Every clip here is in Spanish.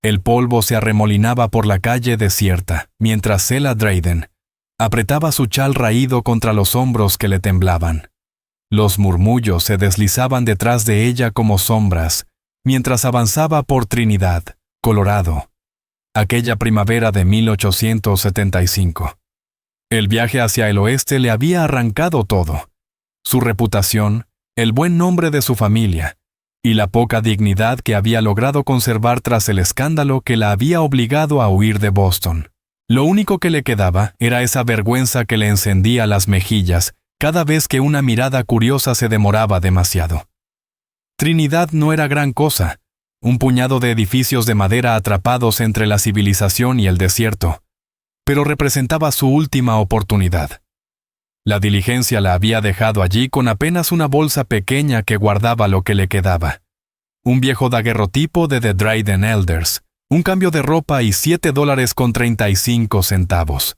El polvo se arremolinaba por la calle desierta, mientras Selah Drayden apretaba su chal raído contra los hombros que le temblaban. Los murmullos se deslizaban detrás de ella como sombras, mientras avanzaba por Trinidad, Colorado, aquella primavera de 1875. El viaje hacia el oeste le había arrancado todo: su reputación, el buen nombre de su familia, y la poca dignidad que había logrado conservar tras el escándalo que la había obligado a huir de Boston. Lo único que le quedaba era esa vergüenza que le encendía las mejillas cada vez que una mirada curiosa se demoraba demasiado. Trinidad no era gran cosa, un puñado de edificios de madera atrapados entre la civilización y el desierto, pero representaba su última oportunidad. La diligencia la había dejado allí con apenas una bolsa pequeña que guardaba lo que le quedaba. Un viejo daguerrotipo de The Drayden Elders, un cambio de ropa y $7.35.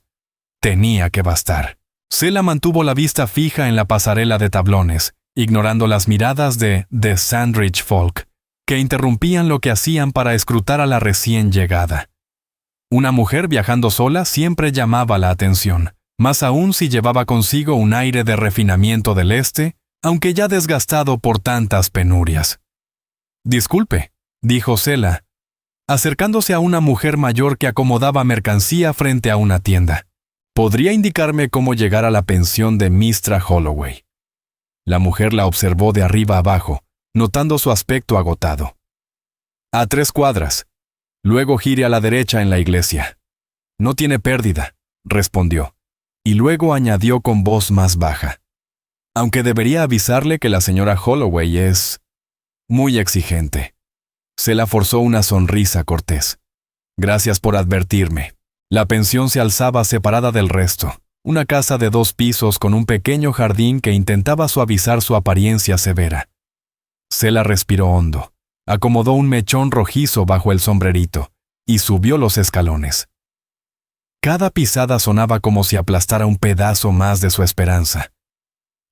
Tenía que bastar. Selah mantuvo la vista fija en la pasarela de tablones, ignorando las miradas de The Sandridge Folk, que interrumpían lo que hacían para escrutar a la recién llegada. Una mujer viajando sola siempre llamaba la atención, más aún si llevaba consigo un aire de refinamiento del este, aunque ya desgastado por tantas penurias. «Disculpe», dijo Selah, acercándose a una mujer mayor que acomodaba mercancía frente a una tienda. «¿Podría indicarme cómo llegar a la pensión de Mr. Holloway?» La mujer la observó de arriba abajo, notando su aspecto agotado. «A 3 cuadras. Luego gire a la derecha en la iglesia». «No tiene pérdida», respondió, y luego añadió con voz más baja. «Aunque debería avisarle que la señora Holloway es muy exigente». Selah forzó una sonrisa cortés. «Gracias por advertirme». La pensión se alzaba separada del resto, una casa de 2 pisos con un pequeño jardín que intentaba suavizar su apariencia severa. Selah respiró hondo, acomodó un mechón rojizo bajo el sombrerito y subió los escalones. Cada pisada sonaba como si aplastara un pedazo más de su esperanza.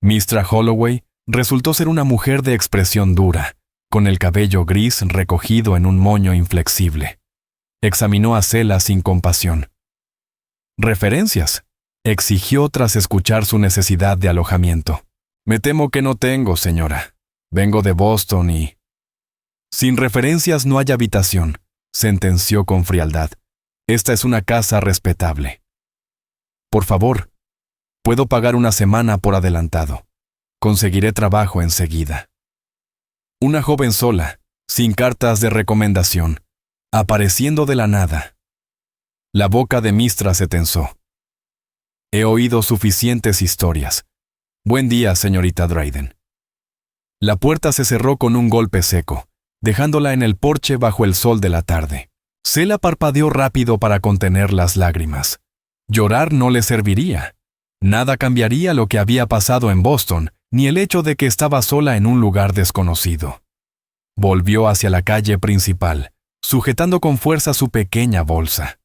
Mr. Holloway resultó ser una mujer de expresión dura, con el cabello gris recogido en un moño inflexible. Examinó a Selah sin compasión. «¿Referencias?», exigió tras escuchar su necesidad de alojamiento. «Me temo que no tengo, señora. Vengo de Boston y...» «Sin referencias no hay habitación», sentenció con frialdad. «Esta es una casa respetable». «Por favor, puedo pagar una semana por adelantado. Conseguiré trabajo enseguida». Una joven sola, sin cartas de recomendación, apareciendo de la nada. La boca de Mistra se tensó. «He oído suficientes historias. Buen día, señorita Drayden». La puerta se cerró con un golpe seco, dejándola en el porche bajo el sol de la tarde. Selah parpadeó rápido para contener las lágrimas. Llorar no le serviría. Nada cambiaría lo que había pasado en Boston, ni el hecho de que estaba sola en un lugar desconocido. Volvió hacia la calle principal, sujetando con fuerza su pequeña bolsa.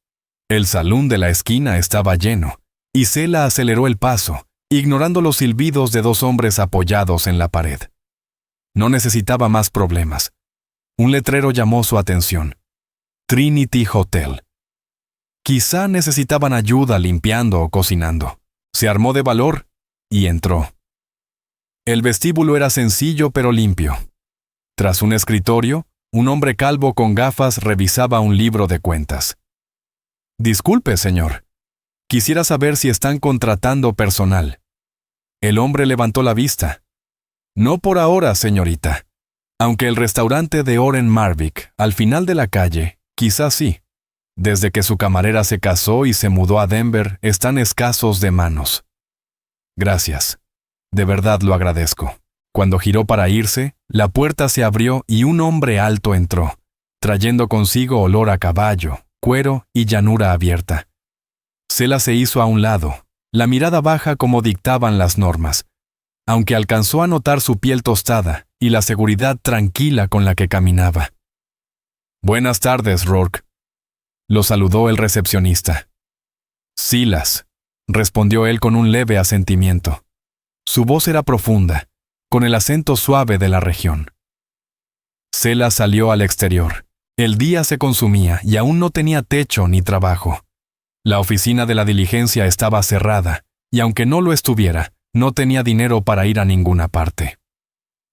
El salón de la esquina estaba lleno, y Selah aceleró el paso, ignorando los silbidos de 2 hombres apoyados en la pared. No necesitaba más problemas. Un letrero llamó su atención. Trinity Hotel. Quizá necesitaban ayuda limpiando o cocinando. Se armó de valor y entró. El vestíbulo era sencillo pero limpio. Tras un escritorio, un hombre calvo con gafas revisaba un libro de cuentas. «Disculpe, señor. Quisiera saber si están contratando personal». El hombre levantó la vista. «No por ahora, señorita. Aunque el restaurante de Oren Marvick, al final de la calle, quizás sí. Desde que su camarera se casó y se mudó a Denver, están escasos de manos». «Gracias. De verdad lo agradezco». Cuando giró para irse, la puerta se abrió y un hombre alto entró, trayendo consigo olor a caballo, cuero y llanura abierta. Selah se hizo a un lado, la mirada baja como dictaban las normas, aunque alcanzó a notar su piel tostada y la seguridad tranquila con la que caminaba. «Buenas tardes, Rourke», lo saludó el recepcionista. «Silas», respondió él con un leve asentimiento. Su voz era profunda, con el acento suave de la región. Selah salió al exterior, El día se consumía y aún no tenía techo ni trabajo. La oficina de la diligencia estaba cerrada, y aunque no lo estuviera, no tenía dinero para ir a ninguna parte.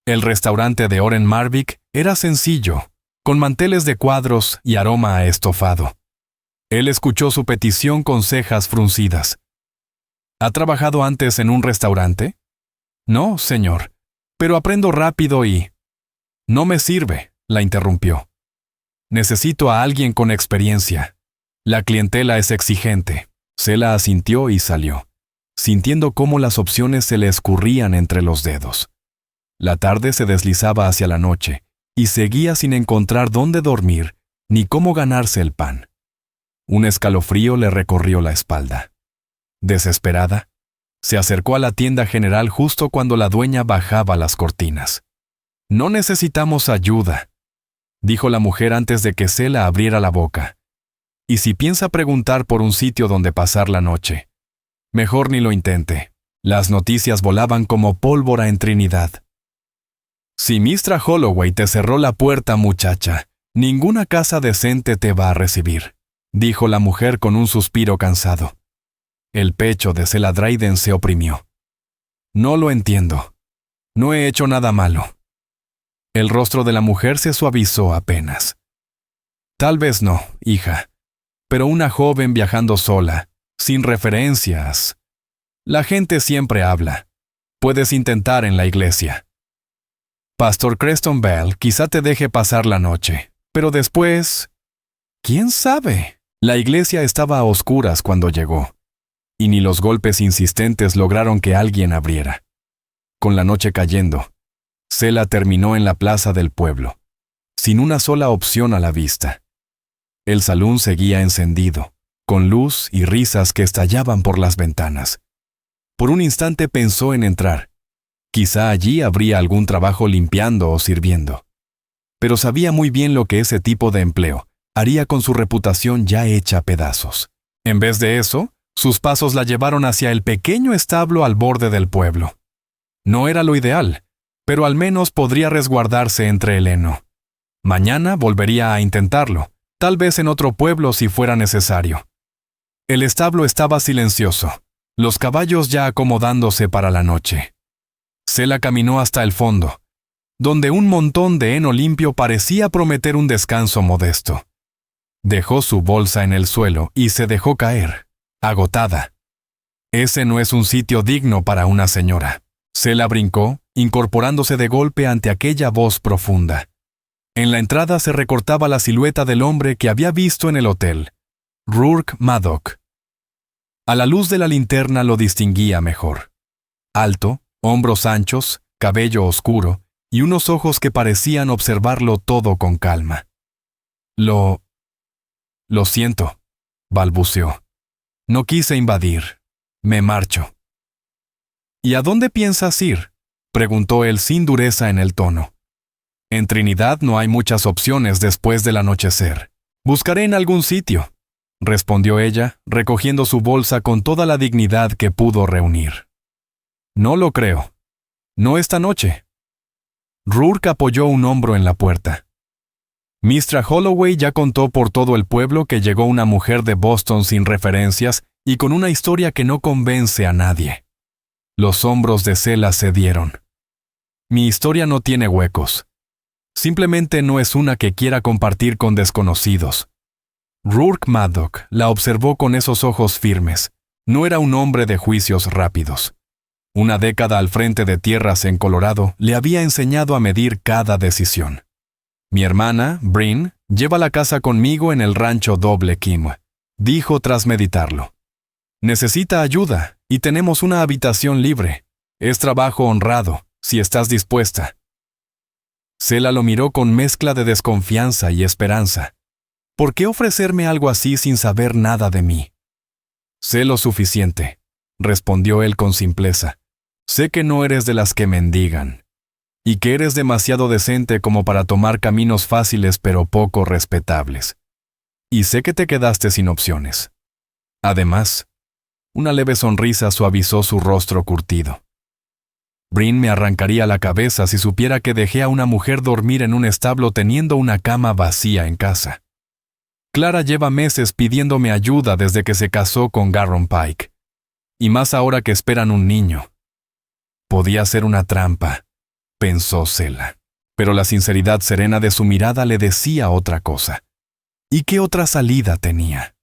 El restaurante de Oren Marvick era sencillo, con manteles de cuadros y aroma a estofado. Él escuchó su petición con cejas fruncidas. ¿Ha trabajado antes en un restaurante? No, señor, pero aprendo rápido y... No me sirve, la interrumpió. Necesito a alguien con experiencia. La clientela es exigente. Sela asintió y salió, sintiendo cómo las opciones se le escurrían entre los dedos. La tarde se deslizaba hacia la noche y seguía sin encontrar dónde dormir ni cómo ganarse el pan. Un escalofrío le recorrió la espalda. Desesperada, se acercó a la tienda general justo cuando la dueña bajaba las cortinas. «No necesitamos ayuda», dijo la mujer antes de que Sela abriera la boca. «Y si piensa preguntar por un sitio donde pasar la noche, mejor ni lo intente». Las noticias volaban como pólvora en Trinidad. «Si Mr. Holloway te cerró la puerta, muchacha, ninguna casa decente te va a recibir», dijo la mujer con un suspiro cansado. El pecho de Sela Dryden se oprimió. «No lo entiendo. No he hecho nada malo». El rostro de la mujer se suavizó apenas. «Tal vez no, hija, pero una joven viajando sola, sin referencias. La gente siempre habla. Puedes intentar en la iglesia. Pastor Creston Bell quizá te deje pasar la noche, pero después... ¿Quién sabe?» La iglesia estaba a oscuras cuando llegó, y ni los golpes insistentes lograron que alguien abriera. Con la noche cayendo, Sela terminó en la plaza del pueblo, sin una sola opción a la vista. El salón seguía encendido, con luz y risas que estallaban por las ventanas. Por un instante pensó en entrar. Quizá allí habría algún trabajo limpiando o sirviendo. Pero sabía muy bien lo que ese tipo de empleo haría con su reputación ya hecha pedazos. En vez de eso, sus pasos la llevaron hacia el pequeño establo al borde del pueblo. No era lo ideal, pero al menos podría resguardarse entre el heno. Mañana volvería a intentarlo, tal vez en otro pueblo si fuera necesario. El establo estaba silencioso, los caballos ya acomodándose para la noche. Sela caminó hasta el fondo, donde un montón de heno limpio parecía prometer un descanso modesto. Dejó su bolsa en el suelo y se dejó caer, agotada. Ese no es un sitio digno para una señora. Sela brincó, incorporándose de golpe ante aquella voz profunda. En la entrada se recortaba la silueta del hombre que había visto en el hotel, Rourke Maddock. A la luz de la linterna lo distinguía mejor. Alto, hombros anchos, cabello oscuro y unos ojos que parecían observarlo todo con calma. Lo siento, balbuceó. No quise invadir. Me marcho. ¿Y a dónde piensas ir?, preguntó él sin dureza en el tono. En Trinidad no hay muchas opciones después del anochecer. Buscaré en algún sitio, respondió ella, recogiendo su bolsa con toda la dignidad que pudo reunir. No lo creo. No esta noche. Rourke apoyó un hombro en la puerta. Mr. Holloway ya contó por todo el pueblo que llegó una mujer de Boston sin referencias y con una historia que no convence a nadie. Los hombros de Sela cedieron. Mi historia no tiene huecos. Simplemente no es una que quiera compartir con desconocidos. Rourke Maddock la observó con esos ojos firmes. No era un hombre de juicios rápidos. Una década al frente de tierras en Colorado le había enseñado a medir cada decisión. Mi hermana, Bryn, lleva la casa conmigo en el rancho Double Kim, dijo tras meditarlo. Necesita ayuda y tenemos una habitación libre. Es trabajo honrado, si estás dispuesta. Sela lo miró con mezcla de desconfianza y esperanza. ¿Por qué ofrecerme algo así sin saber nada de mí? Sé lo suficiente, respondió él con simpleza. Sé que no eres de las que mendigan, y que eres demasiado decente como para tomar caminos fáciles pero poco respetables. Y sé que te quedaste sin opciones. Además, una leve sonrisa suavizó su rostro curtido. Bryn me arrancaría la cabeza si supiera que dejé a una mujer dormir en un establo teniendo una cama vacía en casa. Clara lleva meses pidiéndome ayuda desde que se casó con Garron Pike. Y más ahora que esperan un niño. Podía ser una trampa, pensó Zela. Pero la sinceridad serena de su mirada le decía otra cosa. ¿Y qué otra salida tenía?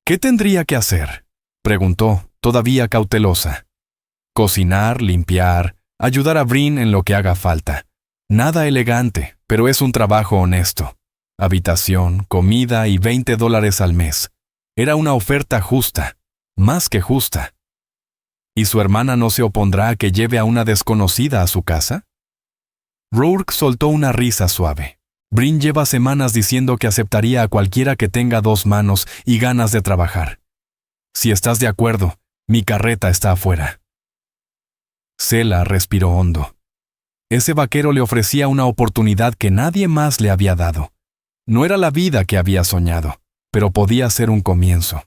¿Qué tendría que hacer?, preguntó, todavía cautelosa. Cocinar, limpiar, ayudar a Bryn en lo que haga falta. Nada elegante, pero es un trabajo honesto. Habitación, comida y $20 al mes. Era una oferta justa, más que justa. ¿Y su hermana no se opondrá a que lleve a una desconocida a su casa? Rourke soltó una risa suave. Bryn lleva semanas diciendo que aceptaría a cualquiera que tenga 2 manos y ganas de trabajar. Si estás de acuerdo, mi carreta está afuera. Zela respiró hondo. Ese vaquero le ofrecía una oportunidad que nadie más le había dado. No era la vida que había soñado, pero podía ser un comienzo.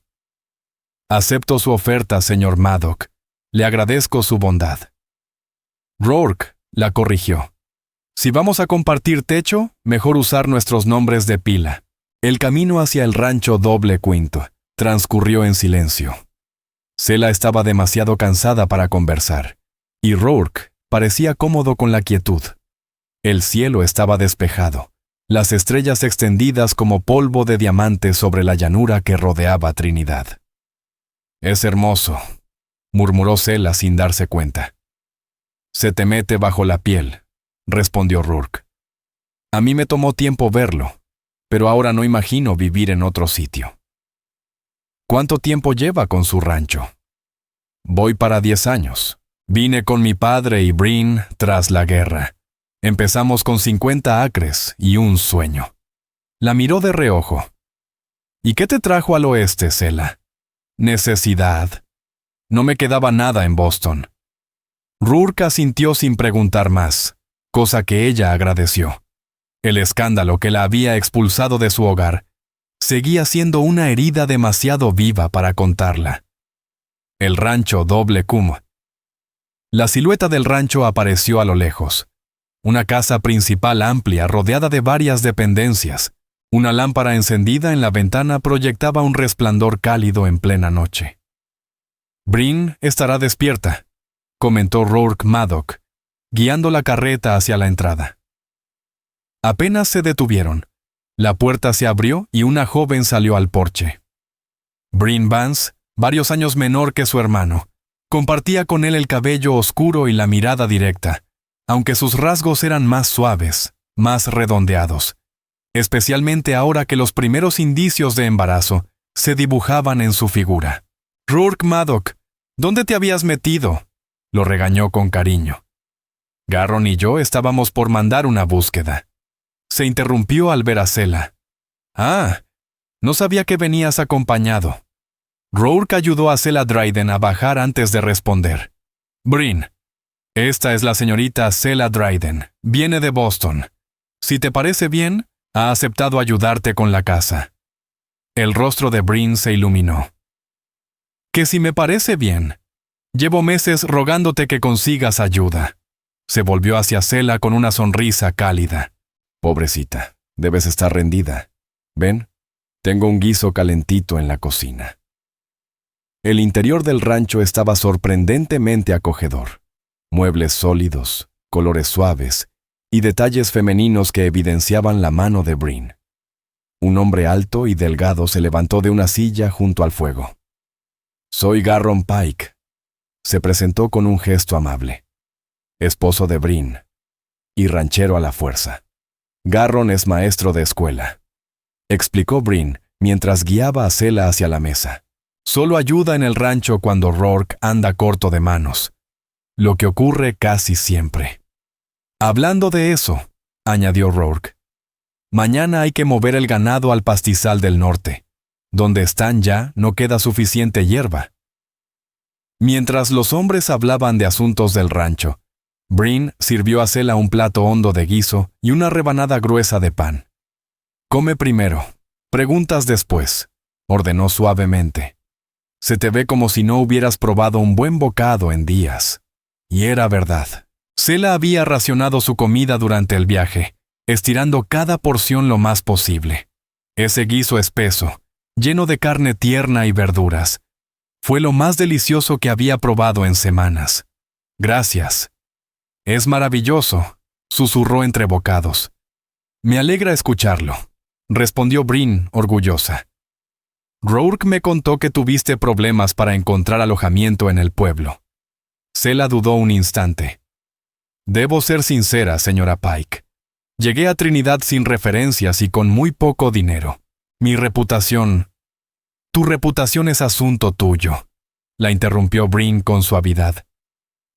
Acepto su oferta, señor Maddock. Le agradezco su bondad. Rourke la corrigió. Si vamos a compartir techo, mejor usar nuestros nombres de pila. El camino hacia el rancho Doble Quinto transcurrió en silencio. Zela estaba demasiado cansada para conversar, y Rourke parecía cómodo con la quietud. El cielo estaba despejado, las estrellas extendidas como polvo de diamante sobre la llanura que rodeaba Trinidad. «Es hermoso», murmuró Zela sin darse cuenta. «Se te mete bajo la piel», respondió Rourke. «A mí me tomó tiempo verlo, pero ahora no imagino vivir en otro sitio». «¿Cuánto tiempo lleva con su rancho?» «Voy para 10 años. Vine con mi padre y Bryn tras la guerra. Empezamos con 50 acres y un sueño». La miró de reojo. «¿Y qué te trajo al oeste, Zela?» «Necesidad. No me quedaba nada en Boston». Rourke asintió sin preguntar más, cosa que ella agradeció. El escándalo que la había expulsado de su hogar seguía siendo una herida demasiado viva para contarla. El rancho Doble Cum. La silueta del rancho apareció a lo lejos. Una casa principal amplia rodeada de varias dependencias. Una lámpara encendida en la ventana proyectaba un resplandor cálido en plena noche. «Bryn estará despierta», comentó Rourke Maddock, guiando la carreta hacia la entrada. Apenas se detuvieron. La puerta se abrió y una joven salió al porche. Bryn Vance, varios años menor que su hermano, compartía con él el cabello oscuro y la mirada directa, aunque sus rasgos eran más suaves, más redondeados, especialmente ahora que los primeros indicios de embarazo se dibujaban en su figura. «Rourke Maddock, ¿dónde te habías metido?», lo regañó con cariño. «Garron y yo estábamos por mandar una búsqueda». Se interrumpió al ver a Zela. «Ah, no sabía que venías acompañado». Rourke ayudó a Zela Dryden a bajar antes de responder. «Bryn, esta es la señorita Zela Dryden. Viene de Boston. Si te parece bien, ha aceptado ayudarte con la casa». El rostro de Bryn se iluminó. «Que si me parece bien. Llevo meses rogándote que consigas ayuda». Se volvió hacia Zela con una sonrisa cálida. «Pobrecita, debes estar rendida. Ven, tengo un guiso calentito en la cocina». El interior del rancho estaba sorprendentemente acogedor. Muebles sólidos, colores suaves y detalles femeninos que evidenciaban la mano de Bryn. Un hombre alto y delgado se levantó de una silla junto al fuego. «Soy Garron Pike», se presentó con un gesto amable. «Esposo de Bryn y ranchero a la fuerza. Garron es maestro de escuela», explicó Bryn mientras guiaba a Zela hacia la mesa. «Solo ayuda en el rancho cuando Rourke anda corto de manos, lo que ocurre casi siempre». «Hablando de eso», añadió Rourke, «mañana hay que mover el ganado al pastizal del norte. Donde están ya no queda suficiente hierba». Mientras los hombres hablaban de asuntos del rancho, Bryn sirvió a Zela un plato hondo de guiso y una rebanada gruesa de pan. «Come primero, preguntas después», ordenó suavemente. «Se te ve como si no hubieras probado un buen bocado en días». Y era verdad. Selah había racionado su comida durante el viaje, estirando cada porción lo más posible. Ese guiso espeso, lleno de carne tierna y verduras, fue lo más delicioso que había probado en semanas. Gracias. Es maravilloso, susurró entre bocados. Me alegra escucharlo, respondió Bryn, orgullosa. Rourke me contó que tuviste problemas para encontrar alojamiento en el pueblo. Selah dudó un instante. Debo ser sincera, señora Pike. Llegué a Trinidad sin referencias y con muy poco dinero. Mi reputación... Tu reputación es asunto tuyo, la interrumpió Bryn con suavidad.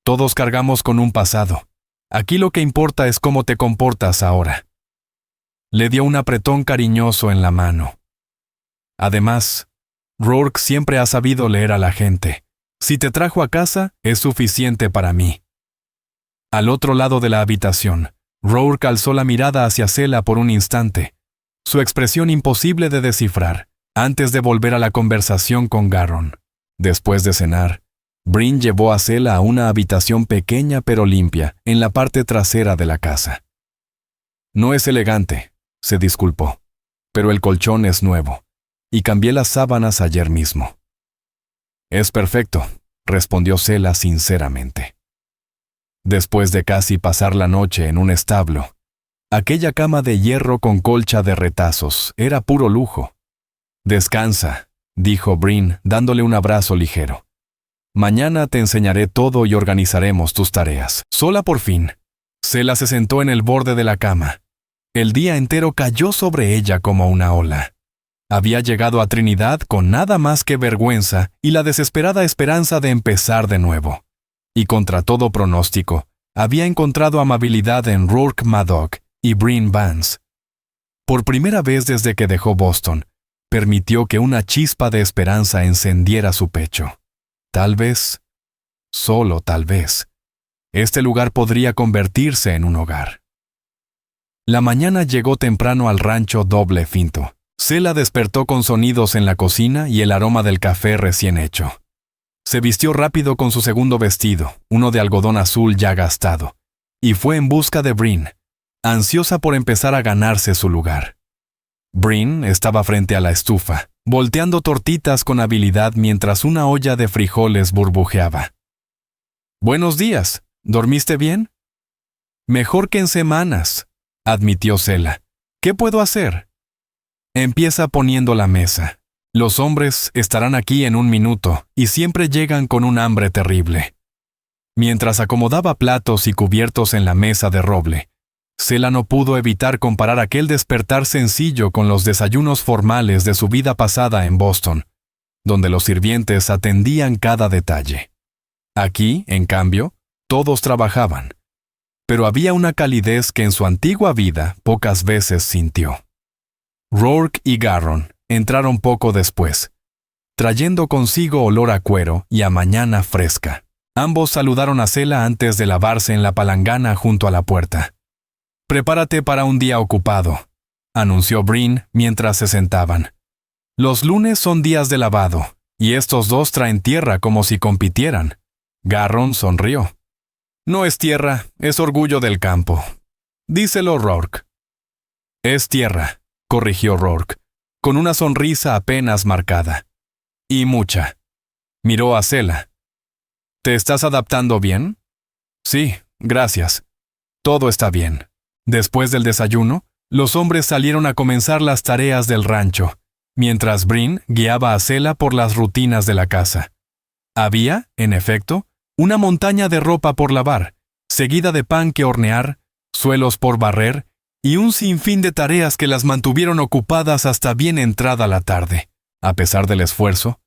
Todos cargamos con un pasado. Aquí lo que importa es cómo te comportas ahora. Le dio un apretón cariñoso en la mano. Además, Rourke siempre ha sabido leer a la gente. Si te trajo a casa, es suficiente para mí. Al otro lado de la habitación, Rourke alzó la mirada hacia Selah por un instante, su expresión imposible de descifrar, antes de volver a la conversación con Garron. Después de cenar, Bryn llevó a Selah a una habitación pequeña pero limpia, en la parte trasera de la casa. No es elegante, se disculpó, pero el colchón es nuevo, y cambié las sábanas ayer mismo. Es perfecto, respondió Selah sinceramente. Después de casi pasar la noche en un establo, aquella cama de hierro con colcha de retazos era puro lujo. Descansa, dijo Bryn, dándole un abrazo ligero. Mañana te enseñaré todo y organizaremos tus tareas. Sola por fin, Selah se sentó en el borde de la cama. El día entero cayó sobre ella como una ola. Había llegado a Trinidad con nada más que vergüenza y la desesperada esperanza de empezar de nuevo. Y contra todo pronóstico, había encontrado amabilidad en Rourke Madoc y Bryn Vance. Por primera vez desde que dejó Boston, permitió que una chispa de esperanza encendiera su pecho. Tal vez, solo tal vez, este lugar podría convertirse en un hogar. La mañana llegó temprano al rancho Doble Finto. Selah despertó con sonidos en la cocina y el aroma del café recién hecho. Se vistió rápido con su segundo vestido, uno de algodón azul ya gastado, y fue en busca de Bryn, ansiosa por empezar a ganarse su lugar. Bryn estaba frente a la estufa, volteando tortitas con habilidad mientras una olla de frijoles burbujeaba. «Buenos días, ¿dormiste bien?» «Mejor que en semanas», admitió Selah. «¿Qué puedo hacer?» «Empieza poniendo la mesa. Los hombres estarán aquí en un minuto y siempre llegan con un hambre terrible». Mientras acomodaba platos y cubiertos en la mesa de roble, Selah no pudo evitar comparar aquel despertar sencillo con los desayunos formales de su vida pasada en Boston, donde los sirvientes atendían cada detalle. Aquí, en cambio, todos trabajaban, pero había una calidez que en su antigua vida pocas veces sintió. Rourke y Garron entraron poco después, trayendo consigo olor a cuero y a mañana fresca. Ambos saludaron a Selah antes de lavarse en la palangana junto a la puerta. «Prepárate para un día ocupado», anunció Bryn mientras se sentaban. «Los lunes son días de lavado, y estos dos traen tierra como si compitieran». Garron sonrió. «No es tierra, es orgullo del campo. Díselo, Rourke». «Es tierra», corrigió Rourke, con una sonrisa apenas marcada. «Y mucha». Miró a Selah. «¿Te estás adaptando bien?» «Sí, gracias. Todo está bien». Después del desayuno, los hombres salieron a comenzar las tareas del rancho, mientras Bryn guiaba a Selah por las rutinas de la casa. Había, en efecto, una montaña de ropa por lavar, seguida de pan que hornear, suelos por barrer y un sinfín de tareas que las mantuvieron ocupadas hasta bien entrada la tarde. A pesar del esfuerzo,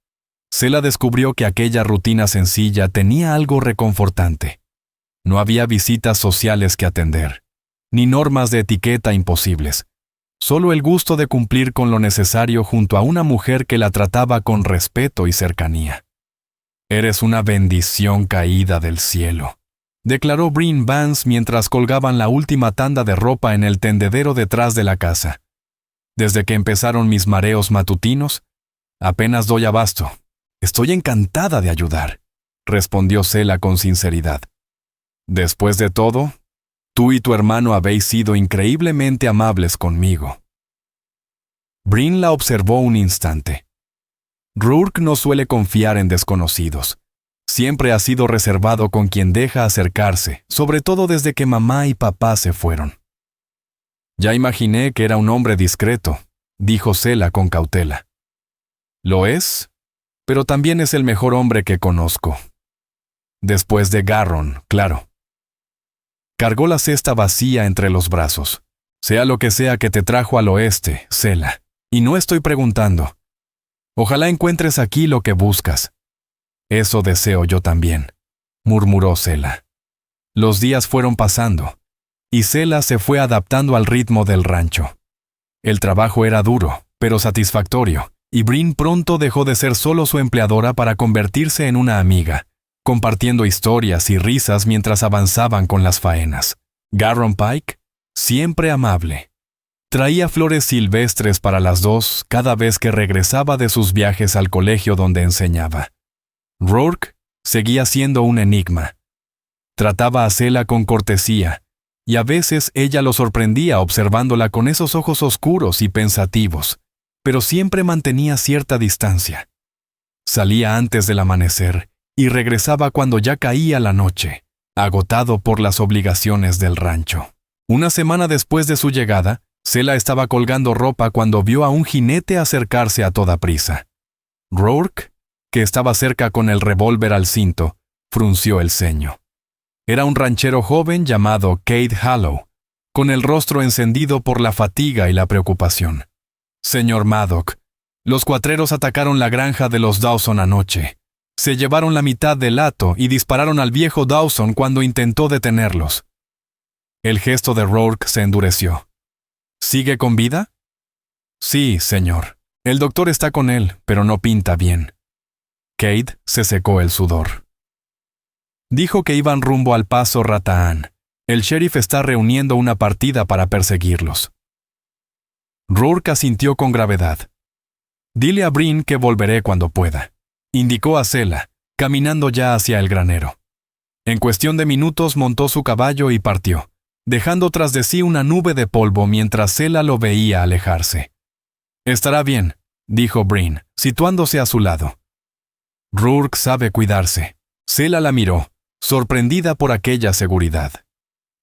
Selah descubrió que aquella rutina sencilla tenía algo reconfortante. No había visitas sociales que atender, ni normas de etiqueta imposibles, solo el gusto de cumplir con lo necesario junto a una mujer que la trataba con respeto y cercanía. «Eres una bendición caída del cielo», declaró Bryn Vance mientras colgaban la última tanda de ropa en el tendedero detrás de la casa. «Desde que empezaron mis mareos matutinos, apenas doy abasto. Estoy encantada de ayudar», respondió Selah con sinceridad. Después de todo, tú y tu hermano habéis sido increíblemente amables conmigo. Brin la observó un instante. Rourke no suele confiar en desconocidos. Siempre ha sido reservado con quien deja acercarse, sobre todo desde que mamá y papá se fueron. Ya imaginé que era un hombre discreto, dijo Zela con cautela. Lo es, pero también es el mejor hombre que conozco. Después de Garron, claro. Cargó la cesta vacía entre los brazos. Sea lo que sea que te trajo al oeste, Zela, y no estoy preguntando. Ojalá encuentres aquí lo que buscas. Eso deseo yo también, murmuró Zela. Los días fueron pasando, y Zela se fue adaptando al ritmo del rancho. El trabajo era duro, pero satisfactorio, y Brin pronto dejó de ser solo su empleadora para convertirse en una amiga, compartiendo historias y risas mientras avanzaban con las faenas. Garron Pike, siempre amable. Traía flores silvestres para las dos cada vez que regresaba de sus viajes al colegio donde enseñaba. Rourke seguía siendo un enigma. Trataba a Zela con cortesía, y a veces ella lo sorprendía observándola con esos ojos oscuros y pensativos, pero siempre mantenía cierta distancia. Salía antes del amanecer y regresaba cuando ya caía la noche, agotado por las obligaciones del rancho. Una semana después de su llegada, Zela estaba colgando ropa cuando vio a un jinete acercarse a toda prisa. Rourke, que estaba cerca con el revólver al cinto, frunció el ceño. Era un ranchero joven llamado Cade Hallow, con el rostro encendido por la fatiga y la preocupación. Señor Maddock, los cuatreros atacaron la granja de los Dawson anoche. Se llevaron la mitad del hato y dispararon al viejo Dawson cuando intentó detenerlos. El gesto de Rourke se endureció. ¿Sigue con vida? Sí, señor. El doctor está con él, pero no pinta bien. Cade se secó el sudor. Dijo que iban rumbo al paso Rataán. El sheriff está reuniendo una partida para perseguirlos. Rourke asintió con gravedad. Dile a Brin que volveré cuando pueda, indicó a Zela, caminando ya hacia el granero. En cuestión de minutos montó su caballo y partió, dejando tras de sí una nube de polvo mientras Zela lo veía alejarse. Estará bien, dijo Brin, situándose a su lado. Rourke sabe cuidarse. Zela la miró, sorprendida por aquella seguridad.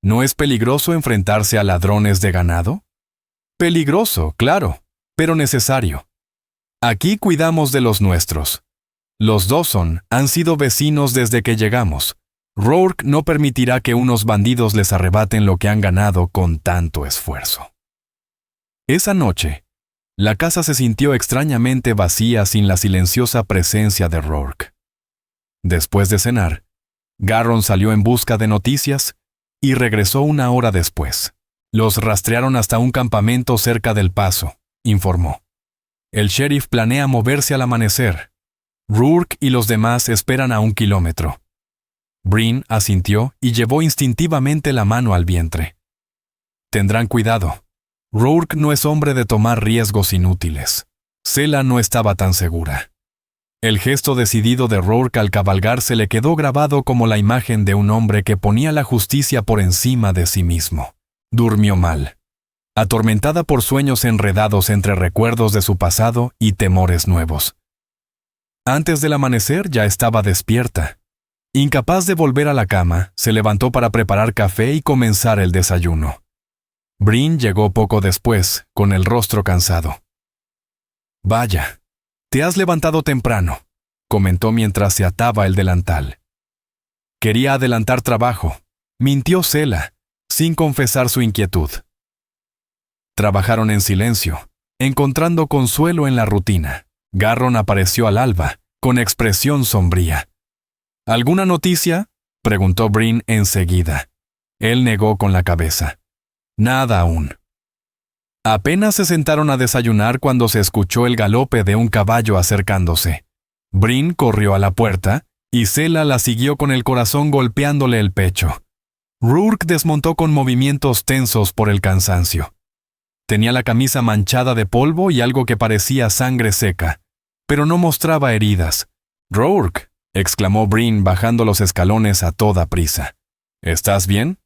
¿No es peligroso enfrentarse a ladrones de ganado? Peligroso, claro, pero necesario. Aquí cuidamos de los nuestros. Los Dawson han sido vecinos desde que llegamos. Rourke no permitirá que unos bandidos les arrebaten lo que han ganado con tanto esfuerzo. Esa noche, la casa se sintió extrañamente vacía sin la silenciosa presencia de Rourke. Después de cenar, Garron salió en busca de noticias y regresó una hora después. Los rastrearon hasta un campamento cerca del paso, informó. El sheriff planea moverse al amanecer. Rourke y los demás esperan a 1 kilómetro. Brin asintió y llevó instintivamente la mano al vientre. Tendrán cuidado. Rourke no es hombre de tomar riesgos inútiles. Zela no estaba tan segura. El gesto decidido de Rourke al cabalgar se le quedó grabado como la imagen de un hombre que ponía la justicia por encima de sí mismo. Durmió mal, atormentada por sueños enredados entre recuerdos de su pasado y temores nuevos. Antes del amanecer ya estaba despierta. Incapaz de volver a la cama, se levantó para preparar café y comenzar el desayuno. Brin llegó poco después, con el rostro cansado. «Vaya, te has levantado temprano», comentó mientras se ataba el delantal. Quería adelantar trabajo, mintió Zela, sin confesar su inquietud. Trabajaron en silencio, encontrando consuelo en la rutina. Garron apareció al alba, con expresión sombría. ¿Alguna noticia?, preguntó Brin enseguida. Él negó con la cabeza. Nada aún. Apenas se sentaron a desayunar cuando se escuchó el galope de un caballo acercándose. Brin corrió a la puerta, y Zela la siguió con el corazón golpeándole el pecho. Rourke desmontó con movimientos tensos por el cansancio. Tenía la camisa manchada de polvo y algo que parecía sangre seca, pero no mostraba heridas. «Rourke», exclamó Brin bajando los escalones a toda prisa. ¿Estás bien?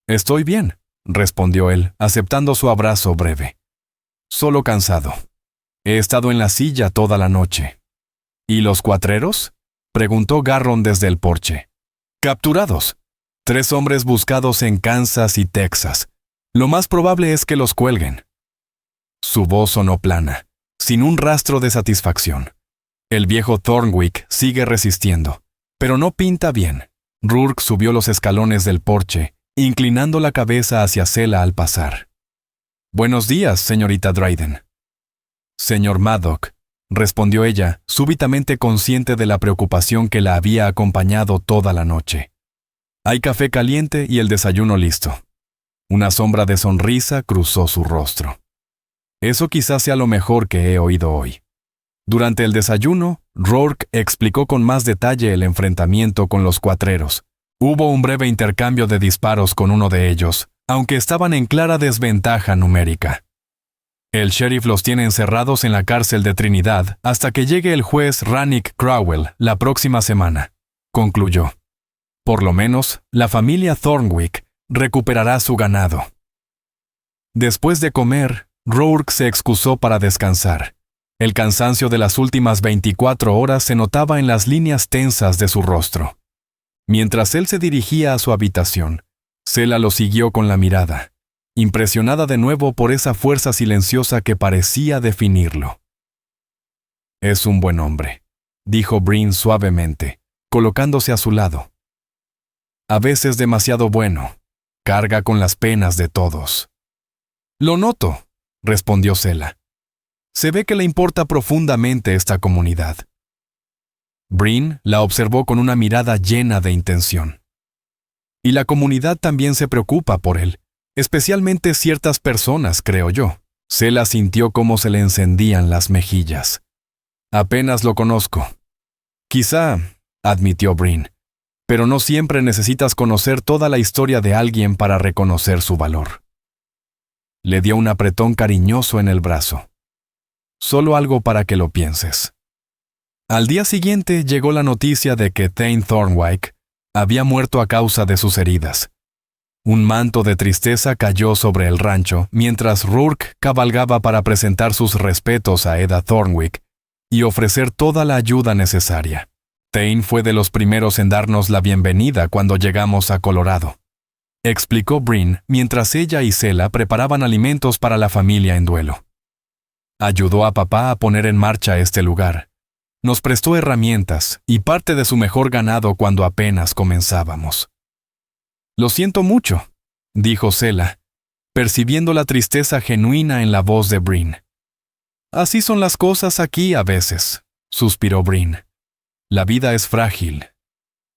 Estoy bien, respondió él, aceptando su abrazo breve. Solo cansado. He estado en la silla toda la noche. ¿Y los cuatreros? Preguntó Garron desde el porche. Capturados. 3 hombres buscados en Kansas y Texas. Lo más probable es que los cuelguen. Su voz sonó plana, sin un rastro de satisfacción. El viejo Thornwick sigue resistiendo, pero no pinta bien. Rourke subió los escalones del porche, inclinando la cabeza hacia Selah al pasar. «Buenos días, señorita Dryden». «Señor Maddock», respondió ella, súbitamente consciente de la preocupación que la había acompañado toda la noche. «Hay café caliente y el desayuno listo». Una sombra de sonrisa cruzó su rostro. «Eso quizás sea lo mejor que he oído hoy». Durante el desayuno, Rourke explicó con más detalle el enfrentamiento con los cuatreros. Hubo un breve intercambio de disparos con uno de ellos, aunque estaban en clara desventaja numérica. El sheriff los tiene encerrados en la cárcel de Trinidad hasta que llegue el juez Rannick Crowell la próxima semana, concluyó. Por lo menos, la familia Thornwick recuperará su ganado. Después de comer, Rourke se excusó para descansar. El cansancio de las últimas 24 horas se notaba en las líneas tensas de su rostro. Mientras él se dirigía a su habitación, Selah lo siguió con la mirada, impresionada de nuevo por esa fuerza silenciosa que parecía definirlo. «Es un buen hombre», dijo Breen suavemente, colocándose a su lado. «A veces demasiado bueno. Carga con las penas de todos». «Lo noto», respondió Selah. «Se ve que le importa profundamente esta comunidad». Breen la observó con una mirada llena de intención. «Y la comunidad también se preocupa por él, especialmente ciertas personas, creo yo». Selah sintió cómo se le encendían las mejillas. «Apenas lo conozco». «Quizá», admitió Breen, «pero no siempre necesitas conocer toda la historia de alguien para reconocer su valor». Le dio un apretón cariñoso en el brazo. «Solo algo para que lo pienses». Al día siguiente llegó la noticia de que Thane Thornwick había muerto a causa de sus heridas. Un manto de tristeza cayó sobre el rancho mientras Rourke cabalgaba para presentar sus respetos a Eda Thornwick y ofrecer toda la ayuda necesaria. Thane fue de los primeros en darnos la bienvenida cuando llegamos a Colorado, explicó Breen mientras ella y Selah preparaban alimentos para la familia en duelo. Ayudó a papá a poner en marcha este lugar. Nos prestó herramientas y parte de su mejor ganado cuando apenas comenzábamos. «Lo siento mucho», dijo Selah, percibiendo la tristeza genuina en la voz de Breen. «Así son las cosas aquí a veces», suspiró Breen. «La vida es frágil,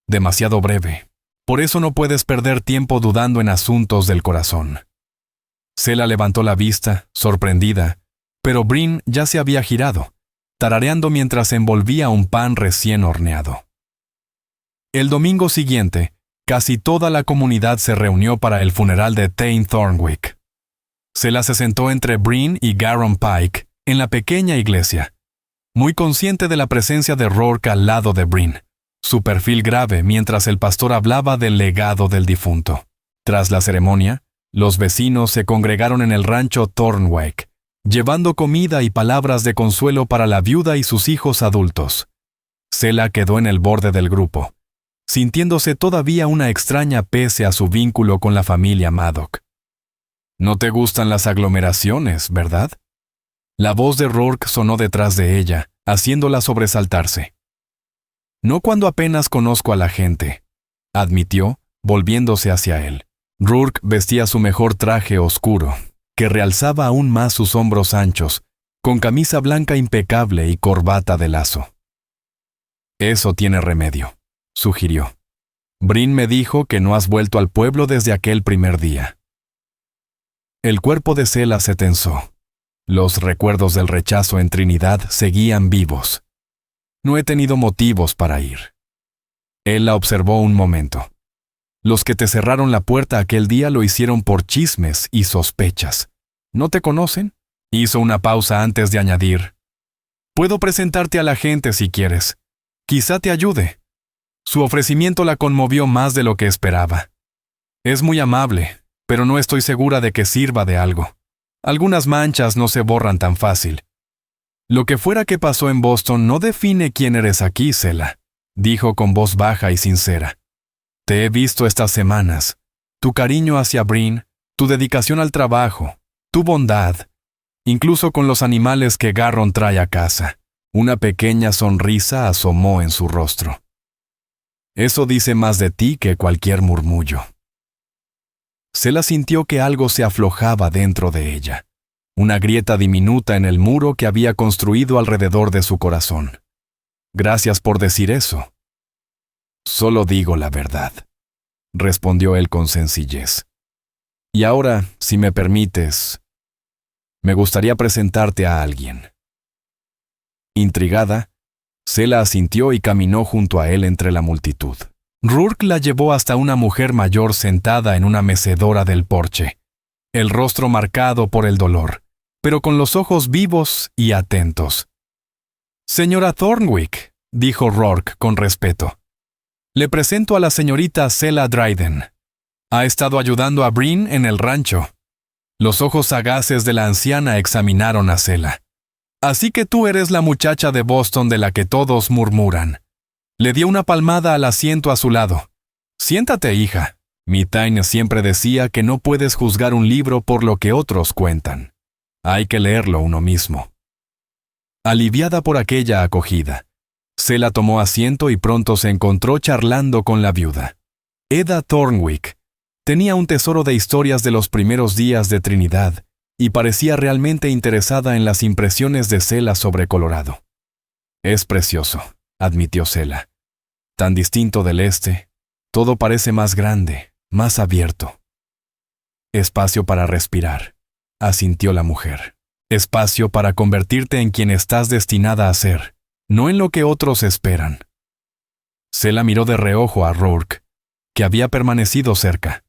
demasiado breve. Por eso no puedes perder tiempo dudando en asuntos del corazón». Selah levantó la vista, sorprendida, pero Breen ya se había girado, tarareando mientras envolvía un pan recién horneado. El domingo siguiente, casi toda la comunidad se reunió para el funeral de Thane Thornwick. Selah se sentó entre Breen y Garron Pike en la pequeña iglesia, muy consciente de la presencia de Rourke al lado de Breen, su perfil grave mientras el pastor hablaba del legado del difunto. Tras la ceremonia, los vecinos se congregaron en el rancho Thornwick, llevando comida y palabras de consuelo para la viuda y sus hijos adultos. Selah quedó en el borde del grupo, sintiéndose todavía una extraña pese a su vínculo con la familia Maddock. «No te gustan las aglomeraciones, ¿verdad?». La voz de Rourke sonó detrás de ella, haciéndola sobresaltarse. «No cuando apenas conozco a la gente», admitió, volviéndose hacia él. Rourke vestía su mejor traje oscuro, que realzaba aún más sus hombros anchos, con camisa blanca impecable y corbata de lazo. «Eso tiene remedio», sugirió. «Breen me dijo que no has vuelto al pueblo desde aquel primer día». El cuerpo de Selah se tensó. Los recuerdos del rechazo en Trinidad seguían vivos. «No he tenido motivos para ir». Él la observó un momento. «Los que te cerraron la puerta aquel día lo hicieron por chismes y sospechas. ¿No te conocen?». Hizo una pausa antes de añadir: «Puedo presentarte a la gente si quieres. Quizá te ayude». Su ofrecimiento la conmovió más de lo que esperaba. Es muy amable, pero no estoy segura de que sirva de algo. Algunas manchas no se borran tan fácil. Lo que fuera que pasó en Boston no define quién eres aquí, Selah, dijo con voz baja y sincera. Te he visto estas semanas. Tu cariño hacia Bryn, tu dedicación al trabajo, tu bondad, incluso con los animales que Garron trae a casa. Una pequeña sonrisa asomó en su rostro. Eso dice más de ti que cualquier murmullo. Selah sintió que algo se aflojaba dentro de ella, una grieta diminuta en el muro que había construido alrededor de su corazón. Gracias por decir eso. Solo digo la verdad, respondió él con sencillez. Y ahora, si me permites, me gustaría presentarte a alguien. Intrigada, Selah asintió y caminó junto a él entre la multitud. Rourke la llevó hasta una mujer mayor sentada en una mecedora del porche, el rostro marcado por el dolor, pero con los ojos vivos y atentos. «Señora Thornwick», dijo Rourke con respeto. «Le presento a la señorita Selah Dryden. Ha estado ayudando a Bryn en el rancho». Los ojos sagaces de la anciana examinaron a Selah. «Así que tú eres la muchacha de Boston de la que todos murmuran». Le dio una palmada al asiento a su lado. «Siéntate, hija. Mithane siempre decía que no puedes juzgar un libro por lo que otros cuentan. Hay que leerlo uno mismo». Aliviada por aquella acogida, Selah tomó asiento y pronto se encontró charlando con la viuda. Eda Thornwick tenía un tesoro de historias de los primeros días de Trinidad y parecía realmente interesada en las impresiones de Selah sobre Colorado. «Es precioso», admitió Selah. «Tan distinto del este, todo parece más grande, más abierto». «Espacio para respirar», asintió la mujer. «Espacio para convertirte en quien estás destinada a ser, no en lo que otros esperan». Selah miró de reojo a Rourke, que había permanecido cerca.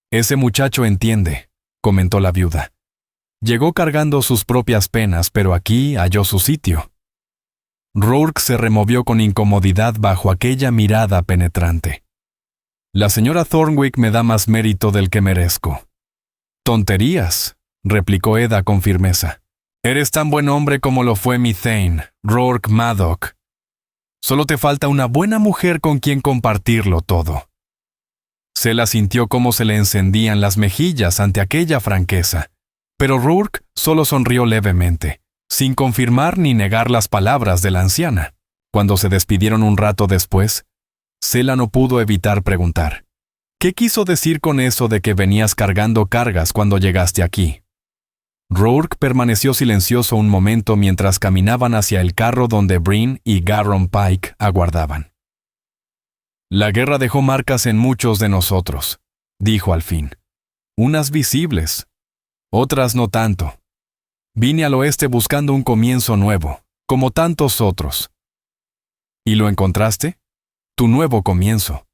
«Ese muchacho entiende», comentó la viuda. «Llegó cargando sus propias penas, pero aquí halló su sitio». Rourke se removió con incomodidad bajo aquella mirada penetrante. «La señora Thornwick me da más mérito del que merezco». «Tonterías», replicó Eda con firmeza. «Eres tan buen hombre como lo fue Mithane, Rourke Madoc. Solo te falta una buena mujer con quien compartirlo todo». Selah sintió cómo se le encendían las mejillas ante aquella franqueza, pero Rourke solo sonrió levemente, sin confirmar ni negar las palabras de la anciana. Cuando se despidieron un rato después, Selah no pudo evitar preguntar: «¿Qué quiso decir con eso de que venías cargando cargas cuando llegaste aquí?» Rourke permaneció silencioso un momento mientras caminaban hacia el carro donde Bryn y Garron Pike aguardaban. «La guerra dejó marcas en muchos de nosotros», dijo al fin. «Unas visibles, otras no tanto. Vine al oeste buscando un comienzo nuevo, como tantos otros». «¿Y lo encontraste? Tu nuevo comienzo»,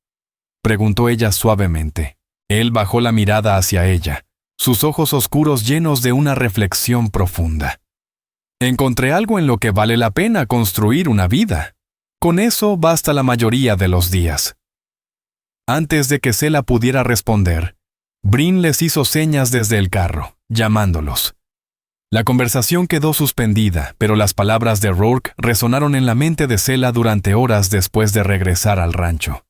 preguntó ella suavemente. Él bajó la mirada hacia ella, sus ojos oscuros llenos de una reflexión profunda. «Encontré algo en lo que vale la pena construir una vida. Con eso basta la mayoría de los días». Antes de que Selah pudiera responder, Bryn les hizo señas desde el carro, llamándolos. La conversación quedó suspendida, pero las palabras de Rourke resonaron en la mente de Selah durante horas después de regresar al rancho.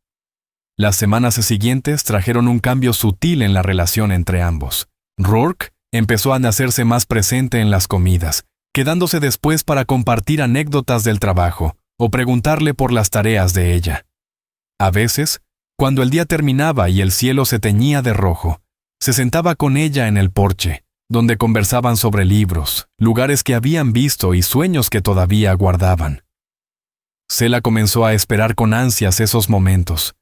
Las semanas siguientes trajeron un cambio sutil en la relación entre ambos. Rourke empezó a hacerse más presente en las comidas, quedándose después para compartir anécdotas del trabajo o preguntarle por las tareas de ella. A veces, cuando el día terminaba y el cielo se teñía de rojo, se sentaba con ella en el porche, donde conversaban sobre libros, lugares que habían visto y sueños que todavía guardaban. Selah comenzó a esperar con ansias esos momentos,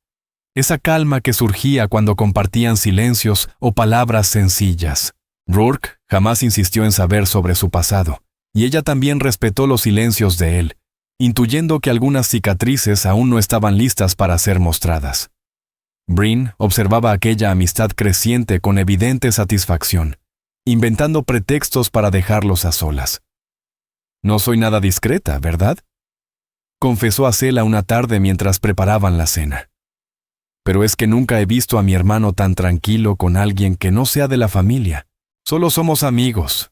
esa calma que surgía cuando compartían silencios o palabras sencillas. Rourke jamás insistió en saber sobre su pasado, y ella también respetó los silencios de él, intuyendo que algunas cicatrices aún no estaban listas para ser mostradas. Bryn observaba aquella amistad creciente con evidente satisfacción, inventando pretextos para dejarlos a solas. «No soy nada discreta, ¿verdad?», confesó a Selah una tarde mientras preparaban la cena. Pero es que nunca he visto a mi hermano tan tranquilo con alguien que no sea de la familia. Solo somos amigos,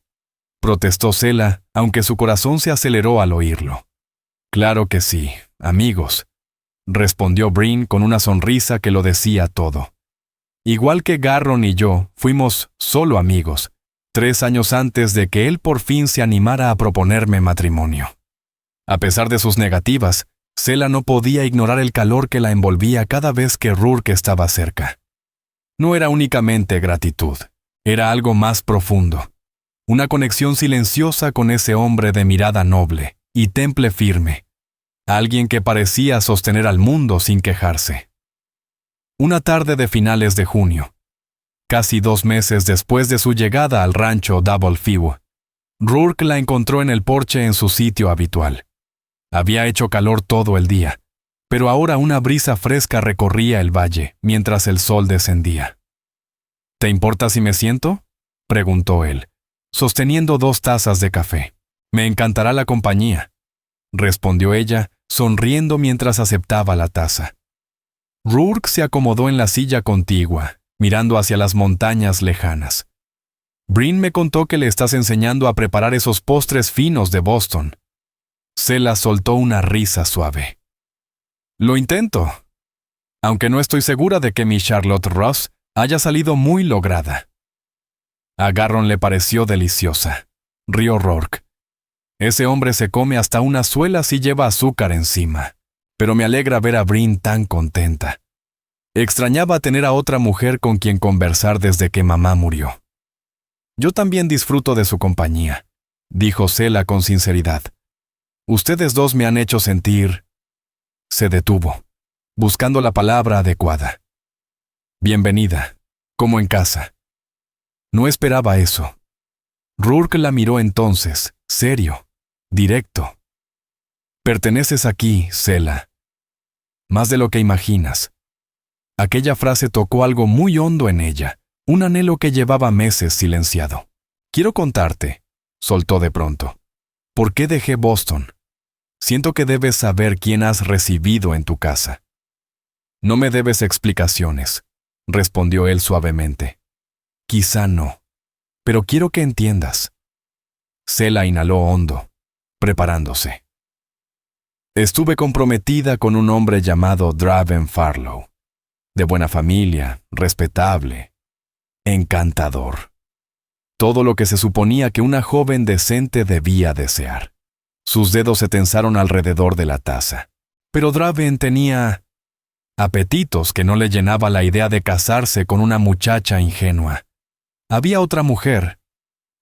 protestó Sela, aunque su corazón se aceleró al oírlo. Claro que sí, amigos, respondió Breen con una sonrisa que lo decía todo. Igual que Garron y yo, fuimos solo amigos, 3 años antes de que él por fin se animara a proponerme matrimonio. A pesar de sus negativas, Sela no podía ignorar el calor que la envolvía cada vez que Rourke estaba cerca. No era únicamente gratitud, era algo más profundo. Una conexión silenciosa con ese hombre de mirada noble y temple firme. Alguien que parecía sostener al mundo sin quejarse. Una tarde de finales de junio, casi 2 meses después de su llegada al rancho Double Few, Rourke la encontró en el porche en su sitio habitual. Había hecho calor todo el día, pero ahora una brisa fresca recorría el valle mientras el sol descendía. ¿Te importa si me siento?, preguntó él, sosteniendo 2 tazas de café. Me encantará la compañía, respondió ella, sonriendo mientras aceptaba la taza. Rourke se acomodó en la silla contigua, mirando hacia las montañas lejanas. Breen me contó que le estás enseñando a preparar esos postres finos de Boston. Sela soltó una risa suave. Lo intento, aunque no estoy segura de que mi Charlotte Russe haya salido muy lograda. A Garron le pareció deliciosa, rió Rourke. Ese hombre se come hasta una suela si lleva azúcar encima, pero me alegra ver a Breen tan contenta. Extrañaba tener a otra mujer con quien conversar desde que mamá murió. Yo también disfruto de su compañía, dijo Sela con sinceridad. Ustedes dos me han hecho sentir... Se detuvo, buscando la palabra adecuada. Bienvenida, como en casa. No esperaba eso. Rourke la miró entonces, serio, directo. Perteneces aquí, Sela. Más de lo que imaginas. Aquella frase tocó algo muy hondo en ella, un anhelo que llevaba meses silenciado. Quiero contarte, soltó de pronto. ¿Por qué dejé Boston? Siento que debes saber quién has recibido en tu casa. No me debes explicaciones, respondió él suavemente. Quizá no, pero quiero que entiendas. Sela inhaló hondo, preparándose. Estuve comprometida con un hombre llamado Draven Farlow, de buena familia, respetable, encantador. Todo lo que se suponía que una joven decente debía desear. Sus dedos se tensaron alrededor de la taza. Pero Draven tenía apetitos que no le llenaba la idea de casarse con una muchacha ingenua. Había otra mujer,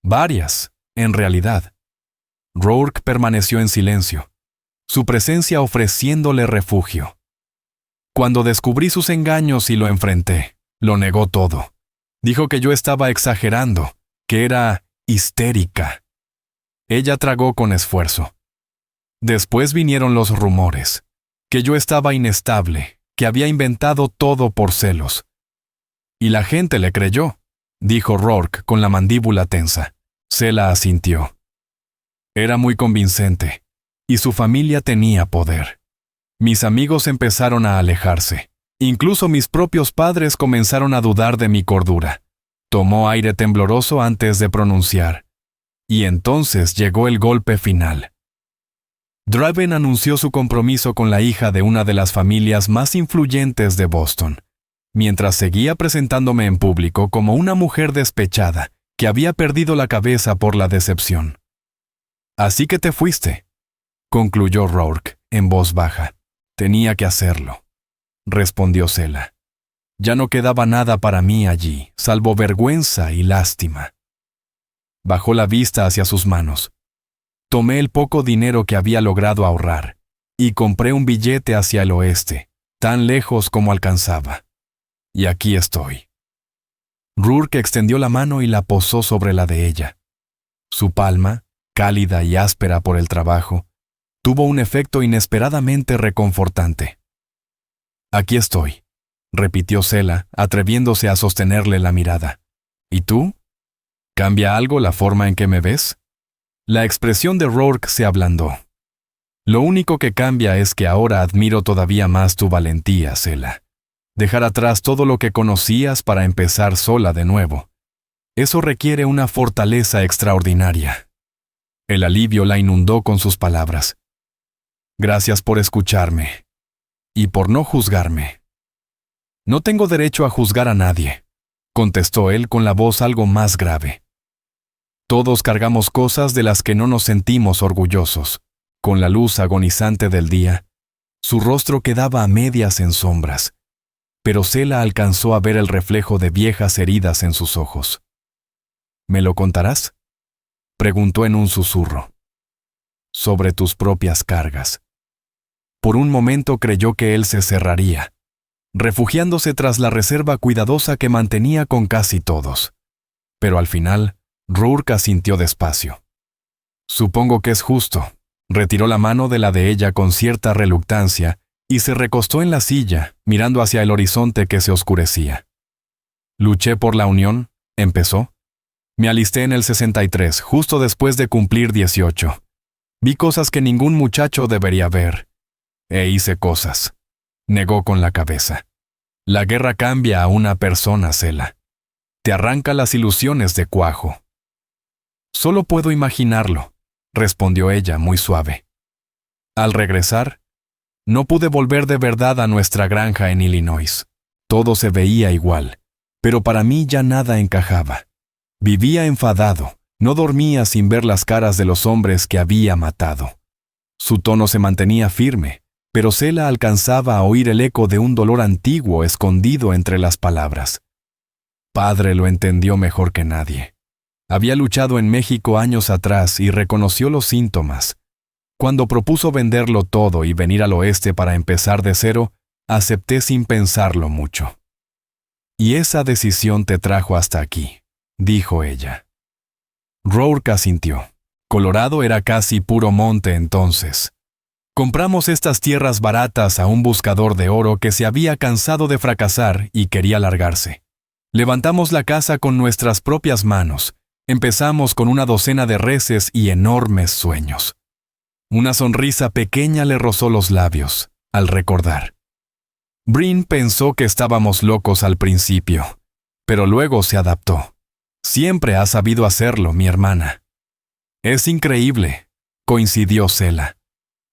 varias, en realidad. Rourke permaneció en silencio, su presencia ofreciéndole refugio. Cuando descubrí sus engaños y lo enfrenté, lo negó todo. Dijo que yo estaba exagerando, que era histérica. Ella tragó con esfuerzo. Después vinieron los rumores, que yo estaba inestable, que había inventado todo por celos. Y la gente le creyó, dijo Rourke con la mandíbula tensa. Sela asintió. Era muy convincente, y su familia tenía poder. Mis amigos empezaron a alejarse. Incluso mis propios padres comenzaron a dudar de mi cordura. Tomó aire tembloroso antes de pronunciar. Y entonces llegó el golpe final. Draven anunció su compromiso con la hija de una de las familias más influyentes de Boston, mientras seguía presentándome en público como una mujer despechada que había perdido la cabeza por la decepción. Así que te fuiste, concluyó Rourke en voz baja. Tenía que hacerlo, respondió Sela. Ya no quedaba nada para mí allí, salvo vergüenza y lástima. Bajó la vista hacia sus manos. Tomé el poco dinero que había logrado ahorrar y compré un billete hacia el oeste, tan lejos como alcanzaba. Y aquí estoy. Rourke extendió la mano y la posó sobre la de ella. Su palma, cálida y áspera por el trabajo, tuvo un efecto inesperadamente reconfortante. Aquí estoy, repitió Sela, atreviéndose a sostenerle la mirada. ¿Y tú? ¿Cambia algo la forma en que me ves? La expresión de Rourke se ablandó. Lo único que cambia es que ahora admiro todavía más tu valentía, Sela. dejar atrás todo lo que conocías para empezar sola de nuevo. Eso requiere una fortaleza extraordinaria. El alivio la inundó con sus palabras. Gracias por escucharme. Y por no juzgarme. No tengo derecho a juzgar a nadie, contestó él con la voz algo más grave. Todos cargamos cosas de las que no nos sentimos orgullosos. Con la luz agonizante del día, su rostro quedaba a medias en sombras, pero Selah alcanzó a ver el reflejo de viejas heridas en sus ojos. ¿Me lo contarás?, preguntó en un susurro. Sobre tus propias cargas. Por un momento creyó que él se cerraría, refugiándose tras la reserva cuidadosa que mantenía con casi todos. Pero al final, Rourke asintió despacio. Supongo que es justo. Retiró la mano de la de ella con cierta reluctancia y se recostó en la silla, mirando hacia el horizonte que se oscurecía. Luché por la unión, empezó. Me alisté en el 63, justo después de cumplir 18. Vi cosas que ningún muchacho debería ver. E hice cosas. Negó con la cabeza. La guerra cambia a una persona, Selah. Te arranca las ilusiones de cuajo. Solo puedo imaginarlo, respondió ella muy suave. Al regresar, no pude volver de verdad a nuestra granja en Illinois. Todo se veía igual, pero para mí ya nada encajaba. Vivía enfadado, no dormía sin ver las caras de los hombres que había matado. Su tono se mantenía firme, pero Selah alcanzaba a oír el eco de un dolor antiguo escondido entre las palabras. Padre lo entendió mejor que nadie. Había luchado en México años atrás y reconoció los síntomas. Cuando propuso venderlo todo y venir al oeste para empezar de cero, acepté sin pensarlo mucho. Y esa decisión te trajo hasta aquí, dijo ella. Rourke asintió. Colorado era casi puro monte entonces. Compramos estas tierras baratas a un buscador de oro que se había cansado de fracasar y quería largarse. Levantamos la casa con nuestras propias manos. Empezamos con una docena de reses y enormes sueños. Una sonrisa pequeña le rozó los labios, al recordar. Bryn pensó que estábamos locos al principio, pero luego se adaptó. Siempre ha sabido hacerlo, mi hermana. Es increíble, coincidió Selah.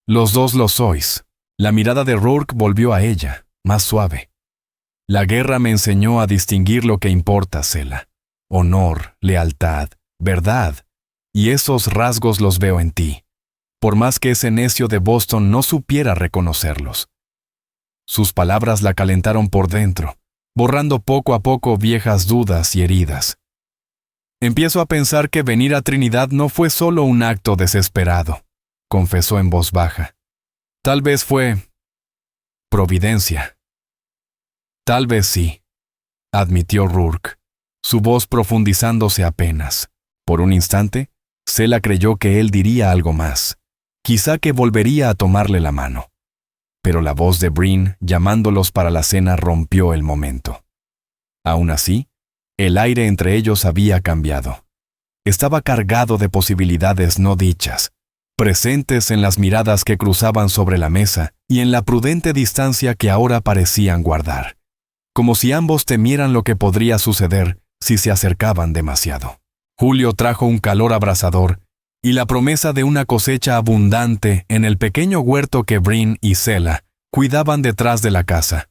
Los dos lo sois. La mirada de Rourke volvió a ella, más suave. La guerra me enseñó a distinguir lo que importa, Selah. Honor, lealtad, verdad. Y esos rasgos los veo en ti, por más que ese necio de Boston no supiera reconocerlos. Sus palabras la calentaron por dentro, borrando poco a poco viejas dudas y heridas. Empiezo a pensar que venir a Trinidad no fue solo un acto desesperado, confesó en voz baja. Tal vez fue providencia. Tal vez sí, admitió Rourke, su voz profundizándose apenas. Por un instante, Selah creyó que él diría algo más, quizá que volvería a tomarle la mano. Pero la voz de Bryn, llamándolos para la cena, rompió el momento. Aún así, el aire entre ellos había cambiado. Estaba cargado de posibilidades no dichas, presentes en las miradas que cruzaban sobre la mesa y en la prudente distancia que ahora parecían guardar, como si ambos temieran lo que podría suceder si se acercaban demasiado. Julio trajo un calor abrasador y la promesa de una cosecha abundante en el pequeño huerto que Bryn y Selah cuidaban detrás de la casa.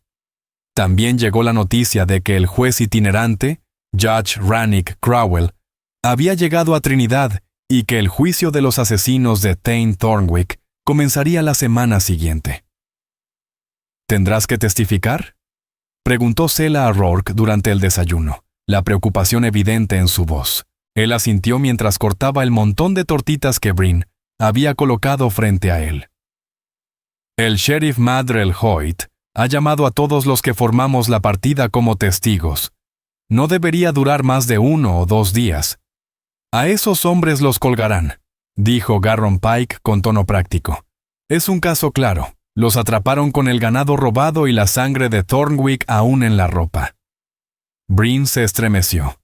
También llegó la noticia de que el juez itinerante, Judge Rannick Crowell, había llegado a Trinidad y que el juicio de los asesinos de Thane Thornwick comenzaría la semana siguiente. ¿Tendrás que testificar?, preguntó Selah a Rourke durante el desayuno, la preocupación evidente en su voz. Él asintió mientras cortaba el montón de tortitas que Bryn había colocado frente a él. El sheriff Madrell Hoyt ha llamado a todos los que formamos la partida como testigos. No debería durar más de 1 o 2 días. A esos hombres los colgarán, dijo Garron Pike con tono práctico. Es un caso claro. Los atraparon con el ganado robado y la sangre de Thornwick aún en la ropa. Bryn se estremeció.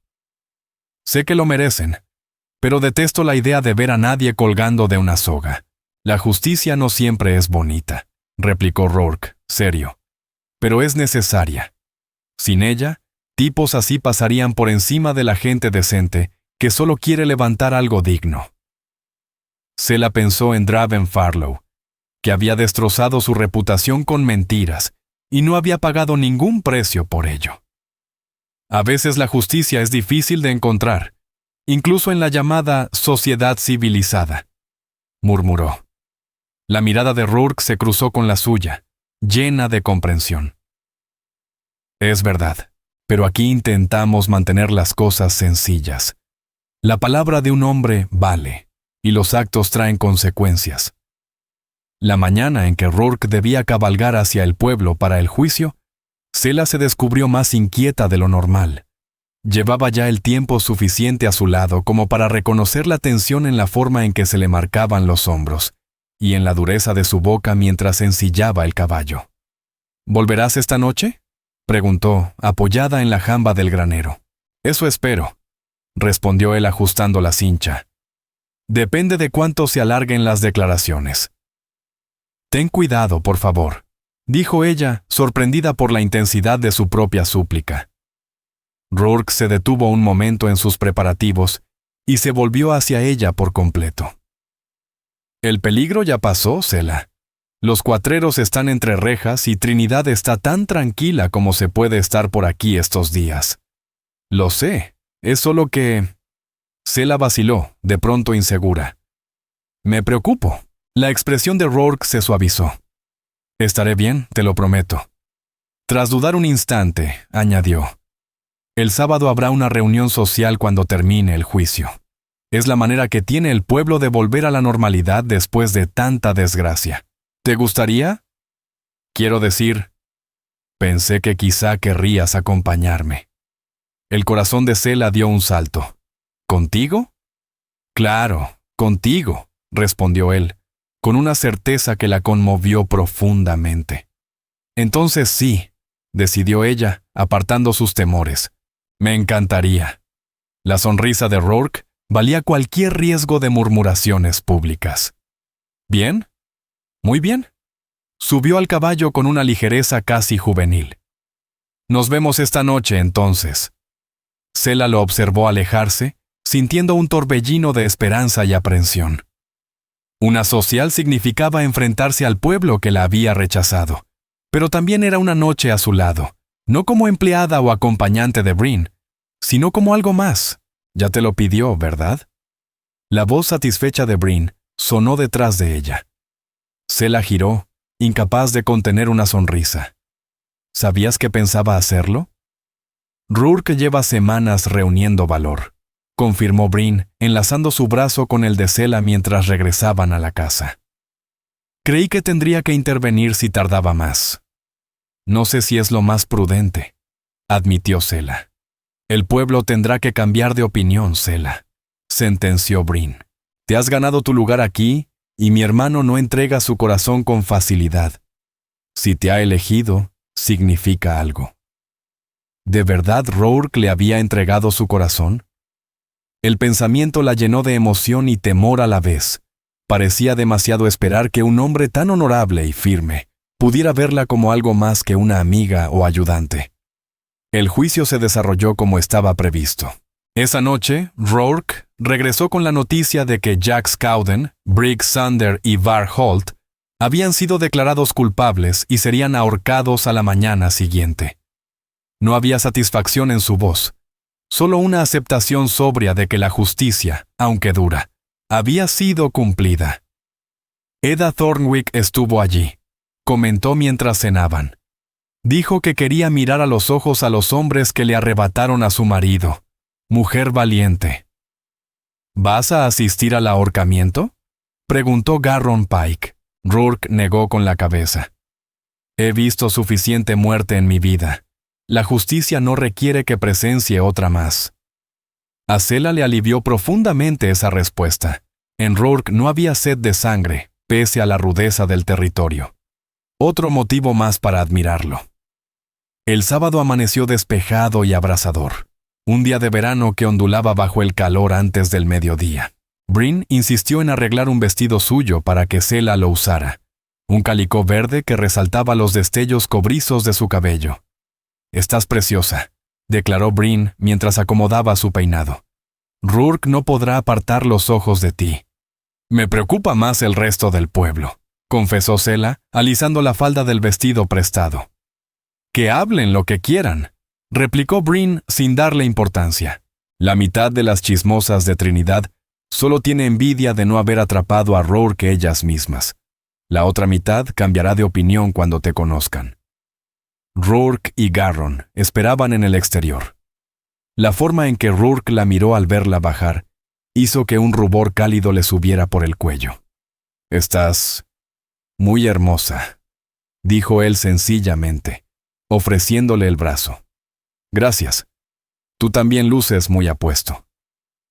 Sé que lo merecen, pero detesto la idea de ver a nadie colgando de una soga. La justicia no siempre es bonita, replicó Rourke, serio. Pero es necesaria. Sin ella, tipos así pasarían por encima de la gente decente que solo quiere levantar algo digno. Sela pensó en Draven Farlow, que había destrozado su reputación con mentiras y no había pagado ningún precio por ello. A veces la justicia es difícil de encontrar, incluso en la llamada sociedad civilizada, murmuró. La mirada de Rourke se cruzó con la suya, llena de comprensión. Es verdad, pero aquí intentamos mantener las cosas sencillas. La palabra de un hombre vale, y los actos traen consecuencias. La mañana en que Rourke debía cabalgar hacia el pueblo para el juicio, Sela se descubrió más inquieta de lo normal. Llevaba ya el tiempo suficiente a su lado como para reconocer la tensión en la forma en que se le marcaban los hombros y en la dureza de su boca mientras ensillaba el caballo. ¿Volverás esta noche?, preguntó, apoyada en la jamba del granero. Eso espero, respondió él ajustando la cincha. Depende de cuánto se alarguen las declaraciones. Ten cuidado, por favor, dijo ella, sorprendida por la intensidad de su propia súplica. Rourke se detuvo un momento en sus preparativos y se volvió hacia ella por completo. El peligro ya pasó, Sela. Los cuatreros están entre rejas y Trinidad está tan tranquila como se puede estar por aquí estos días. Lo sé, es solo que... Sela vaciló, de pronto insegura. Me preocupo. La expresión de Rourke se suavizó. Estaré bien, te lo prometo. Tras dudar un instante, añadió. El sábado habrá una reunión social cuando termine el juicio. Es la manera que tiene el pueblo de volver a la normalidad después de tanta desgracia. ¿Te gustaría? Quiero decir, pensé que quizá querrías acompañarme. El corazón de Sela dio un salto. ¿Contigo? Claro, contigo, respondió él, con una certeza que la conmovió profundamente. Entonces sí, decidió ella, apartando sus temores. Me encantaría. La sonrisa de Rourke valía cualquier riesgo de murmuraciones públicas. ¿Bien? Muy bien. Subió al caballo con una ligereza casi juvenil. Nos vemos esta noche, entonces. Sela lo observó alejarse, sintiendo un torbellino de esperanza y aprensión. Una social significaba enfrentarse al pueblo que la había rechazado, pero también era una noche a su lado, no como empleada o acompañante de Bryn, sino como algo más. Ya te lo pidió, ¿verdad? La voz satisfecha de Bryn sonó detrás de ella. Sela giró, incapaz de contener una sonrisa. ¿Sabías que pensaba hacerlo? Rourke lleva semanas reuniendo valor, confirmó Bryn, enlazando su brazo con el de Sela mientras regresaban a la casa. Creí que tendría que intervenir si tardaba más. No sé si es lo más prudente, admitió Sela. El pueblo tendrá que cambiar de opinión, Sela, sentenció Bryn. Te has ganado tu lugar aquí y mi hermano no entrega su corazón con facilidad. Si te ha elegido, significa algo. ¿De verdad Rourke le había entregado su corazón? El pensamiento la llenó de emoción y temor a la vez. Parecía demasiado esperar que un hombre tan honorable y firme pudiera verla como algo más que una amiga o ayudante. El juicio se desarrolló como estaba previsto. Esa noche, Rourke regresó con la noticia de que Jack Scowden, Briggs Sander y Var Holt habían sido declarados culpables y serían ahorcados a la mañana siguiente. No había satisfacción en su voz, solo una aceptación sobria de que la justicia, aunque dura, había sido cumplida. Edda Thornwick estuvo allí, comentó mientras cenaban. Dijo que quería mirar a los ojos a los hombres que le arrebataron a su marido. Mujer valiente. ¿Vas a asistir al ahorcamiento?, preguntó Garron Pike. Rourke negó con la cabeza. He visto suficiente muerte en mi vida. La justicia no requiere que presencie otra más. A Sela le alivió profundamente esa respuesta. En Rourke no había sed de sangre, pese a la rudeza del territorio. Otro motivo más para admirarlo. El sábado amaneció despejado y abrasador. Un día de verano que ondulaba bajo el calor antes del mediodía. Bryn insistió en arreglar un vestido suyo para que Sela lo usara. Un calicó verde que resaltaba los destellos cobrizos de su cabello. Estás preciosa, declaró Bryn mientras acomodaba su peinado. Rourke no podrá apartar los ojos de ti. Me preocupa más el resto del pueblo, confesó Zela, alisando la falda del vestido prestado. Que hablen lo que quieran, replicó Bryn sin darle importancia. La mitad de las chismosas de Trinidad solo tiene envidia de no haber atrapado a Rourke ellas mismas. La otra mitad cambiará de opinión cuando te conozcan. Rourke y Garron esperaban en el exterior. La forma en que Rourke la miró al verla bajar hizo que un rubor cálido le subiera por el cuello. «Estás muy hermosa», dijo él sencillamente, ofreciéndole el brazo. «Gracias. Tú también luces muy apuesto»,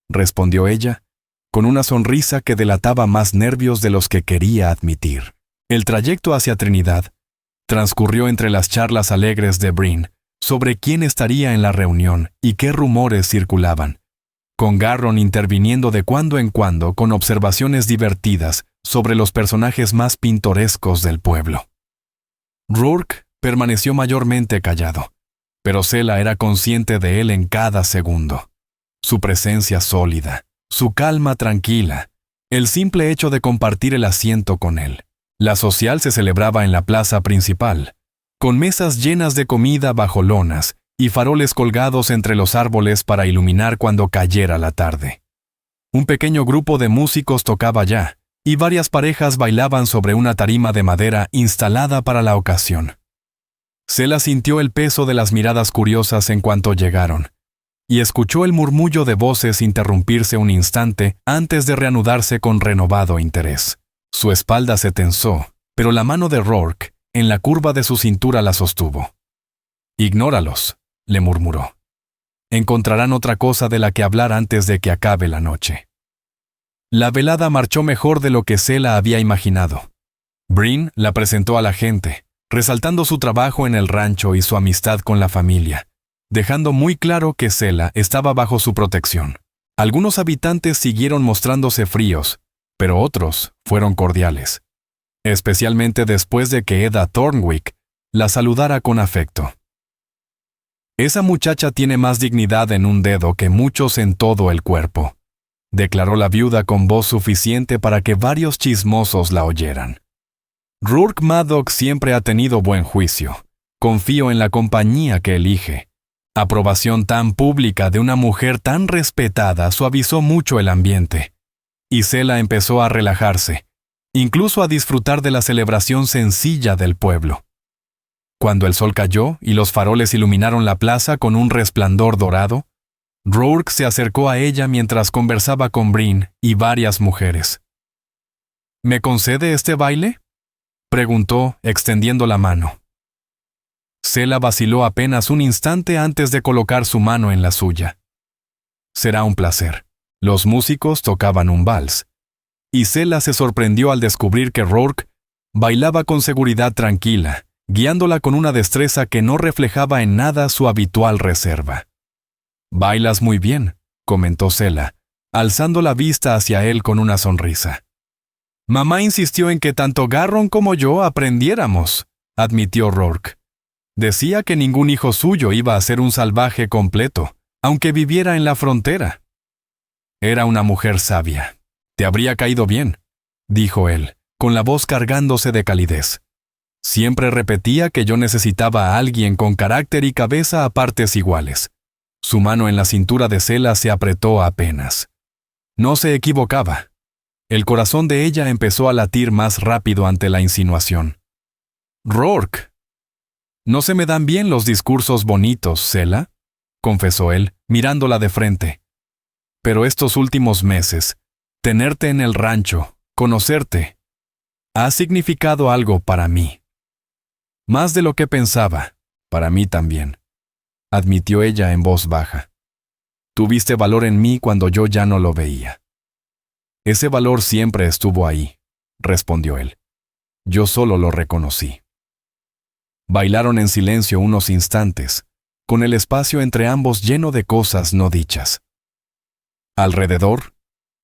respondió ella, con una sonrisa que delataba más nervios de los que quería admitir. El trayecto hacia Trinidad transcurrió entre las charlas alegres de Bryn sobre quién estaría en la reunión y qué rumores circulaban, con Garron interviniendo de cuando en cuando con observaciones divertidas sobre los personajes más pintorescos del pueblo. Rourke permaneció mayormente callado, pero Zela era consciente de él en cada segundo. Su presencia sólida, su calma tranquila, el simple hecho de compartir el asiento con él. La social se celebraba en la plaza principal, con mesas llenas de comida bajo lonas y faroles colgados entre los árboles para iluminar cuando cayera la tarde. Un pequeño grupo de músicos tocaba ya, y varias parejas bailaban sobre una tarima de madera instalada para la ocasión. Zela sintió el peso de las miradas curiosas en cuanto llegaron, y escuchó el murmullo de voces interrumpirse un instante antes de reanudarse con renovado interés. Su espalda se tensó, pero la mano de Rourke, en la curva de su cintura, la sostuvo. «Ignóralos», le murmuró. «Encontrarán otra cosa de la que hablar antes de que acabe la noche». La velada marchó mejor de lo que Zela había imaginado. Bryn la presentó a la gente, resaltando su trabajo en el rancho y su amistad con la familia, dejando muy claro que Zela estaba bajo su protección. Algunos habitantes siguieron mostrándose fríos, pero otros fueron cordiales, especialmente después de que Edda Thornwick la saludara con afecto. «Esa muchacha tiene más dignidad en un dedo que muchos en todo el cuerpo», declaró la viuda con voz suficiente para que varios chismosos la oyeran. «Rourke Maddox siempre ha tenido buen juicio. Confío en la compañía que elige». Aprobación tan pública de una mujer tan respetada suavizó mucho el ambiente, y Zela empezó a relajarse, incluso a disfrutar de la celebración sencilla del pueblo. Cuando el sol cayó y los faroles iluminaron la plaza con un resplandor dorado, Rourke se acercó a ella mientras conversaba con Bryn y varias mujeres. «¿Me concede este baile?», preguntó, extendiendo la mano. Zela vaciló apenas un instante antes de colocar su mano en la suya. «Será un placer». Los músicos tocaban un vals, y Zela se sorprendió al descubrir que Rourke bailaba con seguridad tranquila, guiándola con una destreza que no reflejaba en nada su habitual reserva. «Bailas muy bien», comentó Zela, alzando la vista hacia él con una sonrisa. «Mamá insistió en que tanto Garron como yo aprendiéramos», admitió Rourke. «Decía que ningún hijo suyo iba a ser un salvaje completo, aunque viviera en la frontera». Era una mujer sabia. «Te habría caído bien», dijo él, con la voz cargándose de calidez. «Siempre repetía que yo necesitaba a alguien con carácter y cabeza a partes iguales». Su mano en la cintura de Zela se apretó apenas. No se equivocaba. El corazón de ella empezó a latir más rápido ante la insinuación. «Rourke, no se me dan bien los discursos bonitos, Zela», confesó él, mirándola de frente. «Pero estos últimos meses, tenerte en el rancho, conocerte, ha significado algo para mí. Más de lo que pensaba, para mí también», admitió ella en voz baja. «Tuviste valor en mí cuando yo ya no lo veía». «Ese valor siempre estuvo ahí», respondió él. «Yo solo lo reconocí». Bailaron en silencio unos instantes, con el espacio entre ambos lleno de cosas no dichas. Alrededor,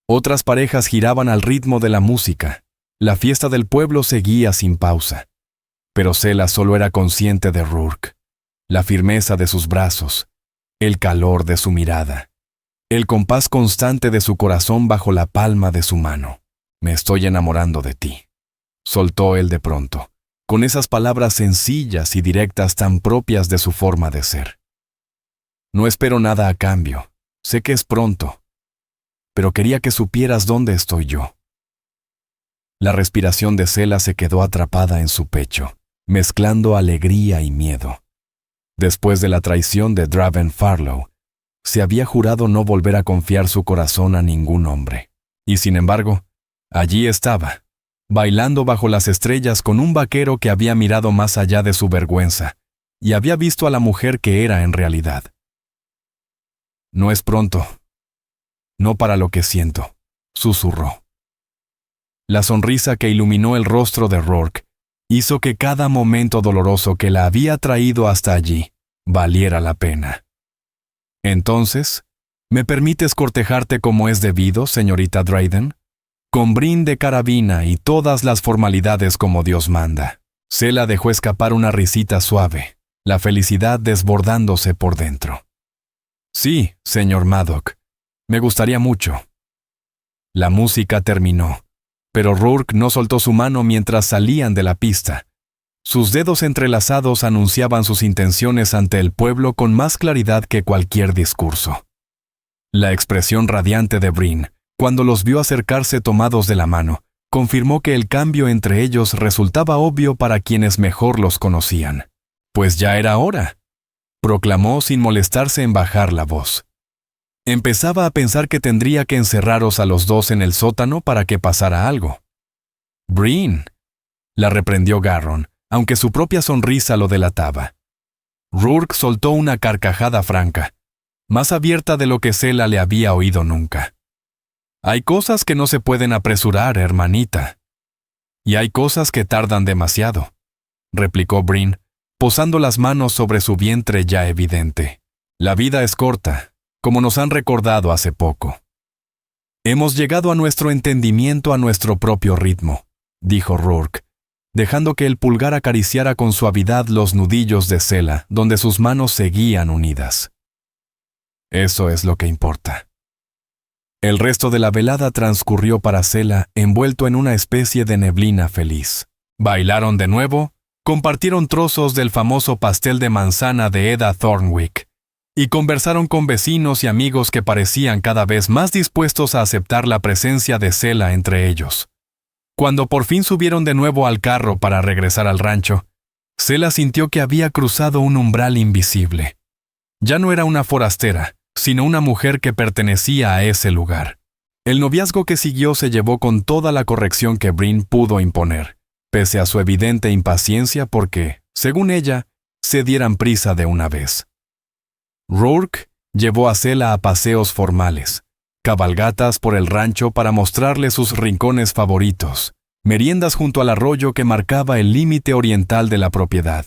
otras parejas giraban al ritmo de la música. La fiesta del pueblo seguía sin pausa. Pero Zela solo era consciente de Rourke. la firmeza de sus brazos, el calor de su mirada, el compás constante de su corazón bajo la palma de su mano. Me estoy enamorando de ti, soltó él de pronto, con esas palabras sencillas y directas tan propias de su forma de ser. No espero nada a cambio, sé que es pronto, pero quería que supieras dónde estoy yo. La respiración de Selah se quedó atrapada en su pecho, mezclando alegría y miedo. Después de la traición de Draven Farlow, se había jurado no volver a confiar su corazón a ningún hombre. Y sin embargo, allí estaba, bailando bajo las estrellas con un vaquero que había mirado más allá de su vergüenza y había visto a la mujer que era en realidad. No es pronto. No para lo que siento, susurró. La sonrisa que iluminó el rostro de Rourke hizo que cada momento doloroso que la había traído hasta allí valiera la pena. Entonces, ¿me permites cortejarte como es debido, señorita Drayden? Con brin de carabina y todas las formalidades como Dios manda. Selah dejó escapar una risita suave, la felicidad desbordándose por dentro. Sí, señor Maddock, me gustaría mucho. La música terminó, pero Rourke no soltó su mano mientras salían de la pista. Sus dedos entrelazados anunciaban sus intenciones ante el pueblo con más claridad que cualquier discurso. La expresión radiante de Brin, cuando los vio acercarse tomados de la mano, confirmó que el cambio entre ellos resultaba obvio para quienes mejor los conocían. Pues ya era hora, proclamó sin molestarse en bajar la voz. Empezaba a pensar que tendría que encerraros a los dos en el sótano para que pasara algo. Brin, la reprendió Garron, aunque su propia sonrisa lo delataba. Rourke soltó una carcajada franca, más abierta de lo que Selah le había oído nunca. Hay cosas que no se pueden apresurar, hermanita. Y hay cosas que tardan demasiado, replicó Brin, posando las manos sobre su vientre ya evidente. La vida es corta, como nos han recordado hace poco. Hemos llegado a nuestro entendimiento a nuestro propio ritmo, dijo Rourke, dejando que el pulgar acariciara con suavidad los nudillos de Selah, donde sus manos seguían unidas. Eso es lo que importa. El resto de la velada transcurrió para Selah envuelto en una especie de neblina feliz. Bailaron de nuevo, compartieron trozos del famoso pastel de manzana de Edda Thornwick, y conversaron con vecinos y amigos que parecían cada vez más dispuestos a aceptar la presencia de Selah entre ellos. Cuando por fin subieron de nuevo al carro para regresar al rancho, Selah sintió que había cruzado un umbral invisible. Ya no era una forastera, sino una mujer que pertenecía a ese lugar. El noviazgo que siguió se llevó con toda la corrección que Brin pudo imponer, pese a su evidente impaciencia porque, según ella, se dieran prisa de una vez. Rourke llevó a Selah a paseos formales, cabalgatas por el rancho para mostrarle sus rincones favoritos, meriendas junto al arroyo que marcaba el límite oriental de la propiedad,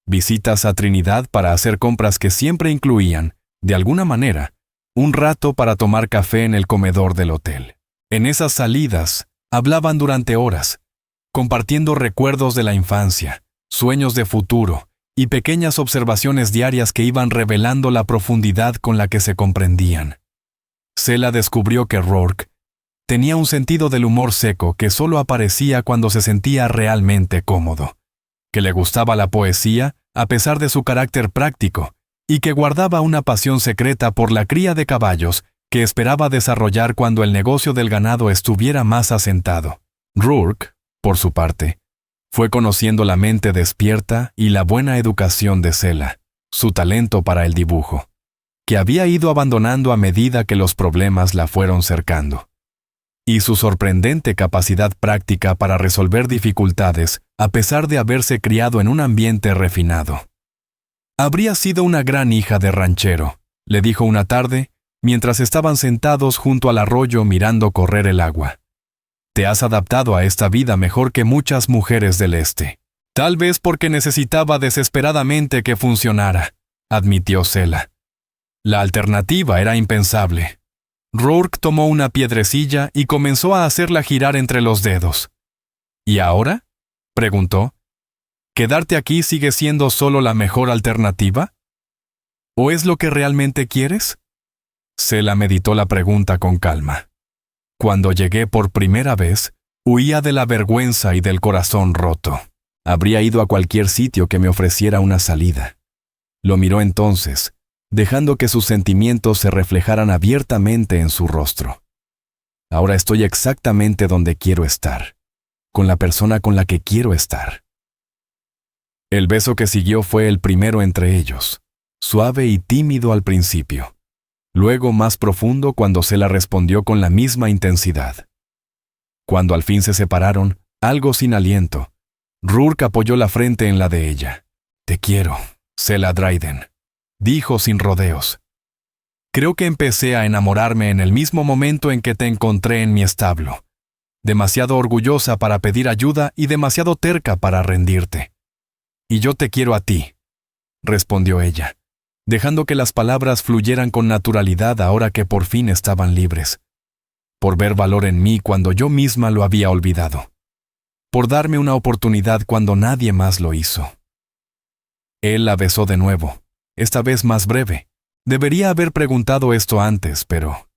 visitas a Trinidad para hacer compras que siempre incluían, de alguna manera, un rato para tomar café en el comedor del hotel. En esas salidas, hablaban durante horas, compartiendo recuerdos de la infancia, sueños de futuro y pequeñas observaciones diarias que iban revelando la profundidad con la que se comprendían. Selah descubrió que Rourke tenía un sentido del humor seco que solo aparecía cuando se sentía realmente cómodo, que le gustaba la poesía a pesar de su carácter práctico y que guardaba una pasión secreta por la cría de caballos que esperaba desarrollar cuando el negocio del ganado estuviera más asentado. Rourke, por su parte, fue conociendo la mente despierta y la buena educación de Selah, su talento para el dibujo, que había ido abandonando a medida que los problemas la fueron cercando, y su sorprendente capacidad práctica para resolver dificultades a pesar de haberse criado en un ambiente refinado. Habría sido una gran hija de ranchero, le dijo una tarde, mientras estaban sentados junto al arroyo mirando correr el agua. Te has adaptado a esta vida mejor que muchas mujeres del este. Tal vez porque necesitaba desesperadamente que funcionara, admitió Selah. La alternativa era impensable. Rourke tomó una piedrecilla y comenzó a hacerla girar entre los dedos. ¿Y ahora?, preguntó. ¿Quedarte aquí sigue siendo solo la mejor alternativa? ¿O es lo que realmente quieres? Sela meditó la pregunta con calma. Cuando llegué por primera vez, huía de la vergüenza y del corazón roto. Habría ido a cualquier sitio que me ofreciera una salida. Lo miró entonces, dejando que sus sentimientos se reflejaran abiertamente en su rostro. Ahora estoy exactamente donde quiero estar, con la persona con la que quiero estar. El beso que siguió fue el primero entre ellos, suave y tímido al principio, luego más profundo cuando Sela respondió con la misma intensidad. Cuando al fin se separaron, algo sin aliento, Rourke apoyó la frente en la de ella. «Te quiero, Sela Dryden», dijo sin rodeos. «Creo que empecé a enamorarme en el mismo momento en que te encontré en mi establo. Demasiado orgullosa para pedir ayuda y demasiado terca para rendirte. Y yo te quiero a ti», respondió ella, dejando que las palabras fluyeran con naturalidad ahora que por fin estaban libres. Por ver valor en mí cuando yo misma lo había olvidado. Por darme una oportunidad cuando nadie más lo hizo. Él la besó de nuevo, esta vez más breve. Debería haber preguntado esto antes, pero...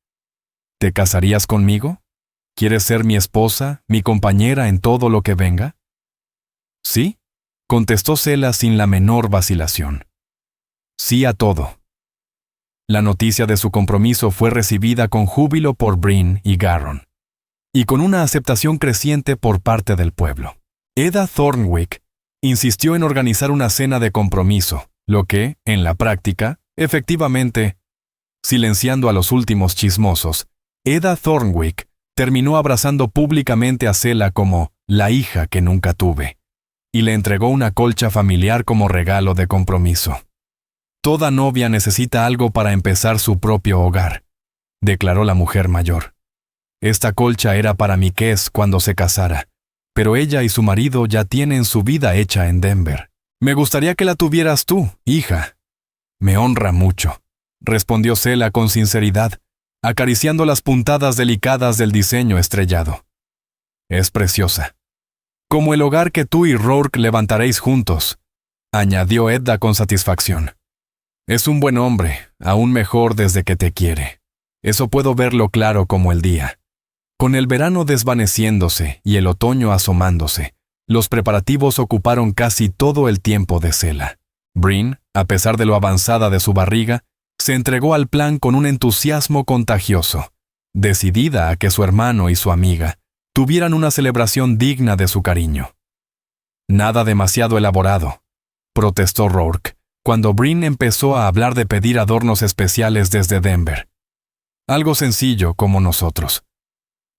¿Te casarías conmigo? ¿Quieres ser mi esposa, mi compañera en todo lo que venga? ¿Sí? Contestó Sela sin la menor vacilación. Sí a todo. La noticia de su compromiso fue recibida con júbilo por Bryn y Garron, y con una aceptación creciente por parte del pueblo. Edda Thornwick insistió en organizar una cena de compromiso, lo que, en la práctica, efectivamente, silenciando a los últimos chismosos, Edda Thornwick terminó abrazando públicamente a Sela como la hija que nunca tuve, y le entregó una colcha familiar como regalo de compromiso. «Toda novia necesita algo para empezar su propio hogar», declaró la mujer mayor. «Esta colcha era para Miqués cuando se casara, pero ella y su marido ya tienen su vida hecha en Denver. Me gustaría que la tuvieras tú, hija». «Me honra mucho», respondió Sela con sinceridad, acariciando las puntadas delicadas del diseño estrellado. «Es preciosa. Como el hogar que tú y Rourke levantaréis juntos», añadió Edda con satisfacción. «Es un buen hombre, aún mejor desde que te quiere. Eso puedo verlo claro como el día». Con el verano desvaneciéndose y el otoño asomándose, los preparativos ocuparon casi todo el tiempo de Sela. Bryn, a pesar de lo avanzada de su barriga, se entregó al plan con un entusiasmo contagioso, decidida a que su hermano y su amiga tuvieran una celebración digna de su cariño. «Nada demasiado elaborado», protestó Rourke, cuando Bryn empezó a hablar de pedir adornos especiales desde Denver. «Algo sencillo como nosotros».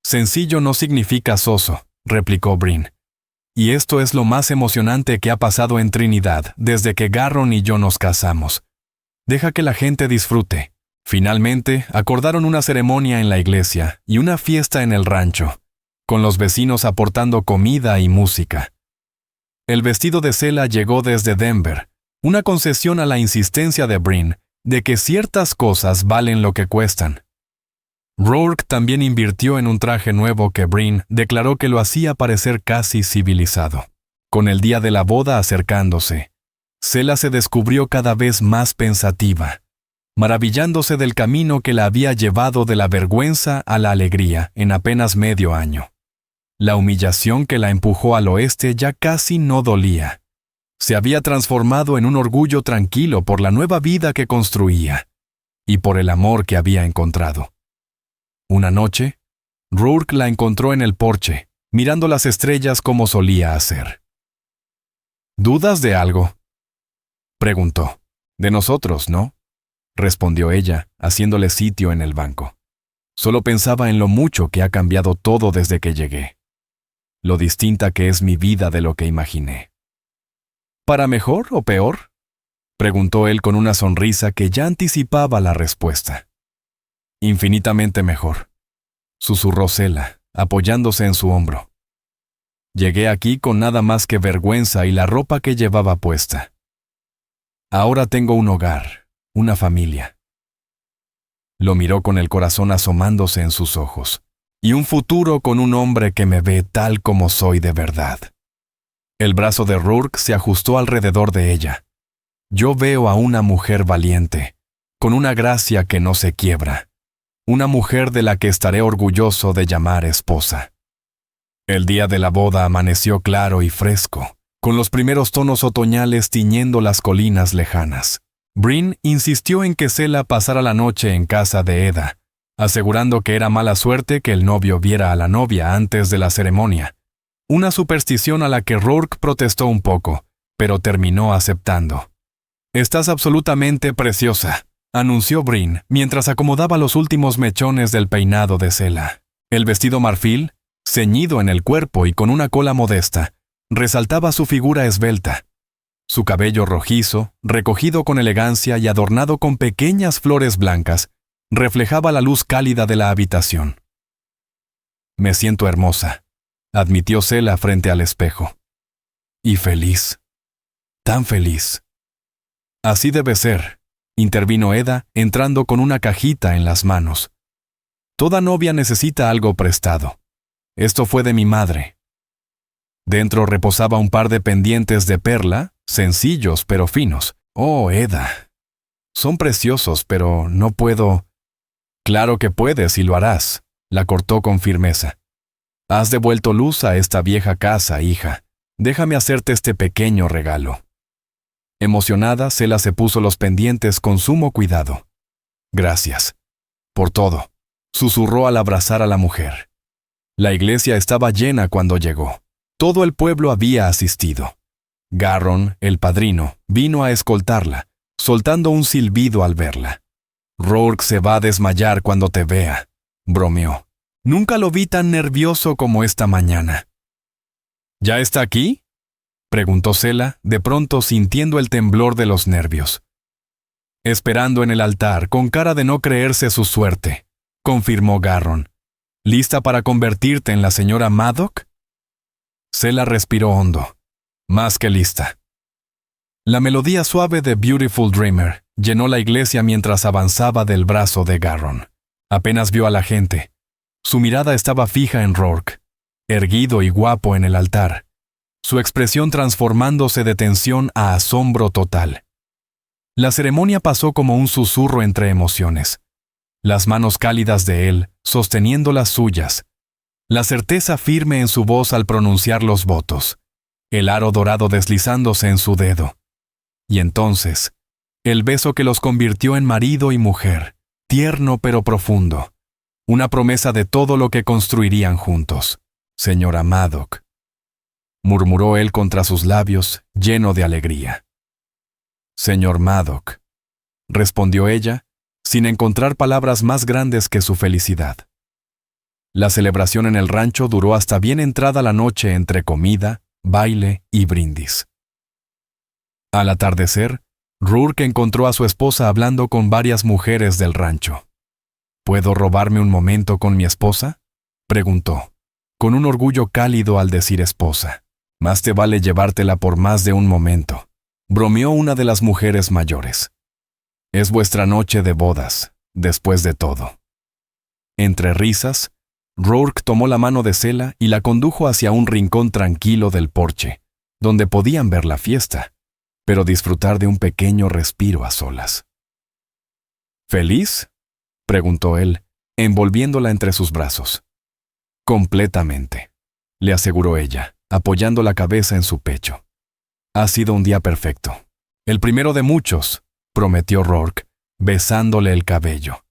«Sencillo no significa soso», replicó Bryn. «Y esto es lo más emocionante que ha pasado en Trinidad desde que Garron y yo nos casamos. Deja que la gente disfrute». Finalmente, acordaron una ceremonia en la iglesia y una fiesta en el rancho, con los vecinos aportando comida y música. El vestido de Sela llegó desde Denver, una concesión a la insistencia de Bryn de que ciertas cosas valen lo que cuestan. Rourke también invirtió en un traje nuevo que Bryn declaró que lo hacía parecer casi civilizado. Con el día de la boda acercándose, Sela se descubrió cada vez más pensativa, maravillándose del camino que la había llevado de la vergüenza a la alegría en apenas medio año. La humillación que la empujó al oeste ya casi no dolía. Se había transformado en un orgullo tranquilo por la nueva vida que construía y por el amor que había encontrado. Una noche, Rourke la encontró en el porche, mirando las estrellas como solía hacer. «¿Dudas de algo?», preguntó. «De nosotros, ¿no?», respondió ella, haciéndole sitio en el banco. «Solo pensaba en lo mucho que ha cambiado todo desde que llegué. Lo distinta que es mi vida de lo que imaginé». «¿Para mejor o peor?», preguntó él con una sonrisa que ya anticipaba la respuesta. «Infinitamente mejor», susurró Sela, apoyándose en su hombro. «Llegué aquí con nada más que vergüenza y la ropa que llevaba puesta. Ahora tengo un hogar, una familia». Lo miró con el corazón asomándose en sus ojos, y un futuro con un hombre que me ve tal como soy de verdad. El brazo de Rourke se ajustó alrededor de ella. Yo veo a una mujer valiente, con una gracia que no se quiebra. Una mujer de la que estaré orgulloso de llamar esposa. El día de la boda amaneció claro y fresco, con los primeros tonos otoñales tiñendo las colinas lejanas. Bryn insistió en que Sela pasara la noche en casa de Eda, asegurando que era mala suerte que el novio viera a la novia antes de la ceremonia. Una superstición a la que Rourke protestó un poco, pero terminó aceptando. «Estás absolutamente preciosa», anunció Bryn mientras acomodaba los últimos mechones del peinado de Sela. El vestido marfil, ceñido en el cuerpo y con una cola modesta, resaltaba su figura esbelta. Su cabello rojizo, recogido con elegancia y adornado con pequeñas flores blancas, reflejaba la luz cálida de la habitación. «Me siento hermosa», admitió Sela frente al espejo. «Y feliz. Tan feliz». «Así debe ser», intervino Eda, entrando con una cajita en las manos. «Toda novia necesita algo prestado. Esto fue de mi madre». Dentro reposaba un par de pendientes de perla, sencillos pero finos. «Oh, Eda. Son preciosos, pero no puedo». «Claro que puedes y lo harás», la cortó con firmeza. «Has devuelto luz a esta vieja casa, hija. Déjame hacerte este pequeño regalo». Emocionada, Sela se puso los pendientes con sumo cuidado. «Gracias. Por todo», susurró al abrazar a la mujer. La iglesia estaba llena cuando llegó. Todo el pueblo había asistido. Garron, el padrino, vino a escoltarla, soltando un silbido al verla. «Rourke se va a desmayar cuando te vea», bromeó. «Nunca lo vi tan nervioso como esta mañana». «¿Ya está aquí?», preguntó Sela, de pronto sintiendo el temblor de los nervios. «Esperando en el altar, con cara de no creerse su suerte», confirmó Garron. «¿Lista para convertirte en la señora Maddock?». Sela respiró hondo. «Más que lista». La melodía suave de Beautiful Dreamer llenó la iglesia mientras avanzaba del brazo de Garron. Apenas vio a la gente. Su mirada estaba fija en Rourke, erguido y guapo en el altar, su expresión transformándose de tensión a asombro total. La ceremonia pasó como un susurro entre emociones. Las manos cálidas de él, sosteniendo las suyas. La certeza firme en su voz al pronunciar los votos. El aro dorado deslizándose en su dedo. Y entonces, el beso que los convirtió en marido y mujer, tierno pero profundo. Una promesa de todo lo que construirían juntos. «Señora Maddock», murmuró él contra sus labios, lleno de alegría. «Señor Maddock», respondió ella, sin encontrar palabras más grandes que su felicidad. La celebración en el rancho duró hasta bien entrada la noche entre comida, baile y brindis. Al atardecer, Rourke encontró a su esposa hablando con varias mujeres del rancho. «¿Puedo robarme un momento con mi esposa?», preguntó, con un orgullo cálido al decir esposa. «Más te vale llevártela por más de un momento», bromeó una de las mujeres mayores. «Es vuestra noche de bodas, después de todo». Entre risas, Rourke tomó la mano de Sela y la condujo hacia un rincón tranquilo del porche, donde podían ver la fiesta, pero disfrutar de un pequeño respiro a solas. «¿Feliz?», preguntó él, envolviéndola entre sus brazos. «Completamente», le aseguró ella, apoyando la cabeza en su pecho. «Ha sido un día perfecto. El primero de muchos», prometió Rourke, besándole el cabello.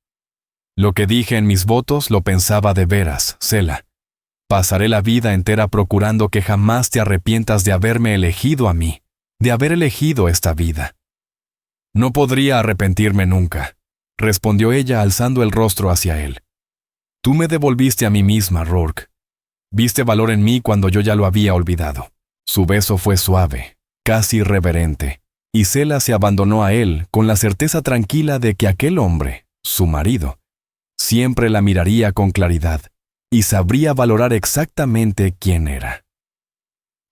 «Lo que dije en mis votos lo pensaba de veras, Sela. Pasaré la vida entera procurando que jamás te arrepientas de haberme elegido a mí, de haber elegido esta vida». «No podría arrepentirme nunca», respondió ella alzando el rostro hacia él. «Tú me devolviste a mí misma, Rourke. Viste valor en mí cuando yo ya lo había olvidado». Su beso fue suave, casi reverente, y Sela se abandonó a él con la certeza tranquila de que aquel hombre, su marido, siempre la miraría con claridad y sabría valorar exactamente quién era.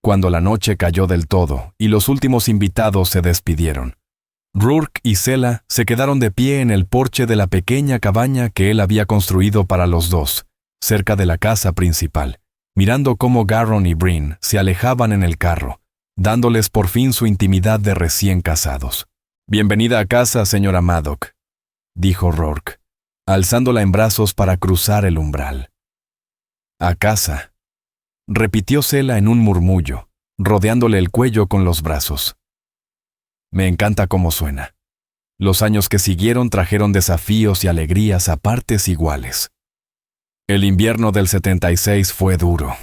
Cuando la noche cayó del todo y los últimos invitados se despidieron, Rourke y Sela se quedaron de pie en el porche de la pequeña cabaña que él había construido para los dos, cerca de la casa principal, mirando cómo Garron y Bryn se alejaban en el carro, dándoles por fin su intimidad de recién casados. «Bienvenida a casa, señora Maddock», dijo Rourke, alzándola en brazos para cruzar el umbral. «A casa», repitió Sela en un murmullo, rodeándole el cuello con los brazos. Me encanta cómo suena. Los años que siguieron trajeron desafíos y alegrías a partes iguales. El invierno del 76 fue duro.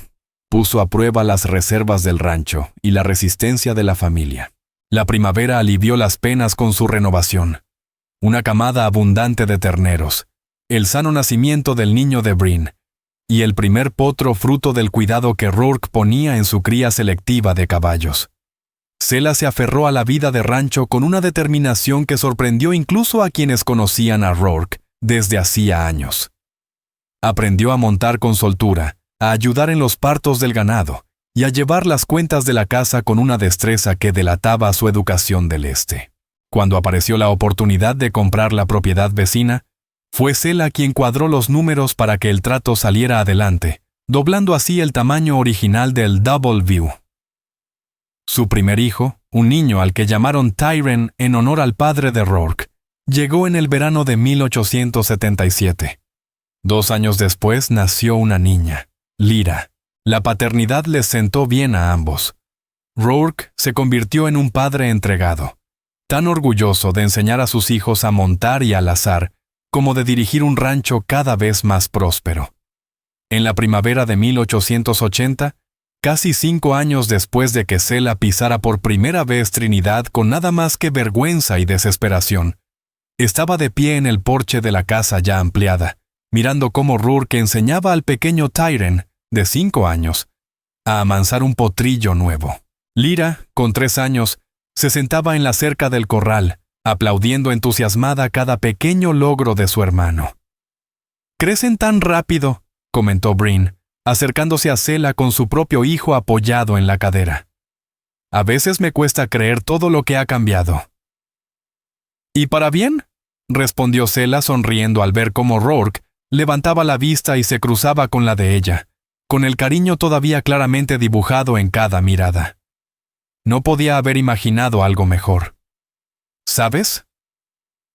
Puso a prueba las reservas del rancho y la resistencia de la familia. La primavera alivió las penas con su renovación. Una camada abundante de terneros, el sano nacimiento del niño de Bryn, y el primer potro fruto del cuidado que Rourke ponía en su cría selectiva de caballos. Sela se aferró a la vida de rancho con una determinación que sorprendió incluso a quienes conocían a Rourke desde hacía años. Aprendió a montar con soltura, a ayudar en los partos del ganado y a llevar las cuentas de la casa con una destreza que delataba su educación del este. Cuando apareció la oportunidad de comprar la propiedad vecina, fue Sela quien cuadró los números para que el trato saliera adelante, doblando así el tamaño original del Double View. Su primer hijo, un niño al que llamaron Tyrone en honor al padre de Rourke, llegó en el verano de 1877. 2 años después nació una niña, Lyra. La paternidad les sentó bien a ambos. Rourke se convirtió en un padre entregado, tan orgulloso de enseñar a sus hijos a montar y al azar, como de dirigir un rancho cada vez más próspero. En la primavera de 1880, casi 5 años después de que Sela pisara por primera vez Trinidad con nada más que vergüenza y desesperación, estaba de pie en el porche de la casa ya ampliada, mirando cómo Rourke enseñaba al pequeño Tyrone, de 5 años, a amansar un potrillo nuevo. Lyra, con 3 años, se sentaba en la cerca del corral, aplaudiendo entusiasmada cada pequeño logro de su hermano. «Crecen tan rápido», comentó Bryn, acercándose a Sela con su propio hijo apoyado en la cadera. «A veces me cuesta creer todo lo que ha cambiado». «¿Y para bien?», respondió Sela sonriendo al ver cómo Rourke levantaba la vista y se cruzaba con la de ella, con el cariño todavía claramente dibujado en cada mirada. No podía haber imaginado algo mejor. «¿Sabes?»,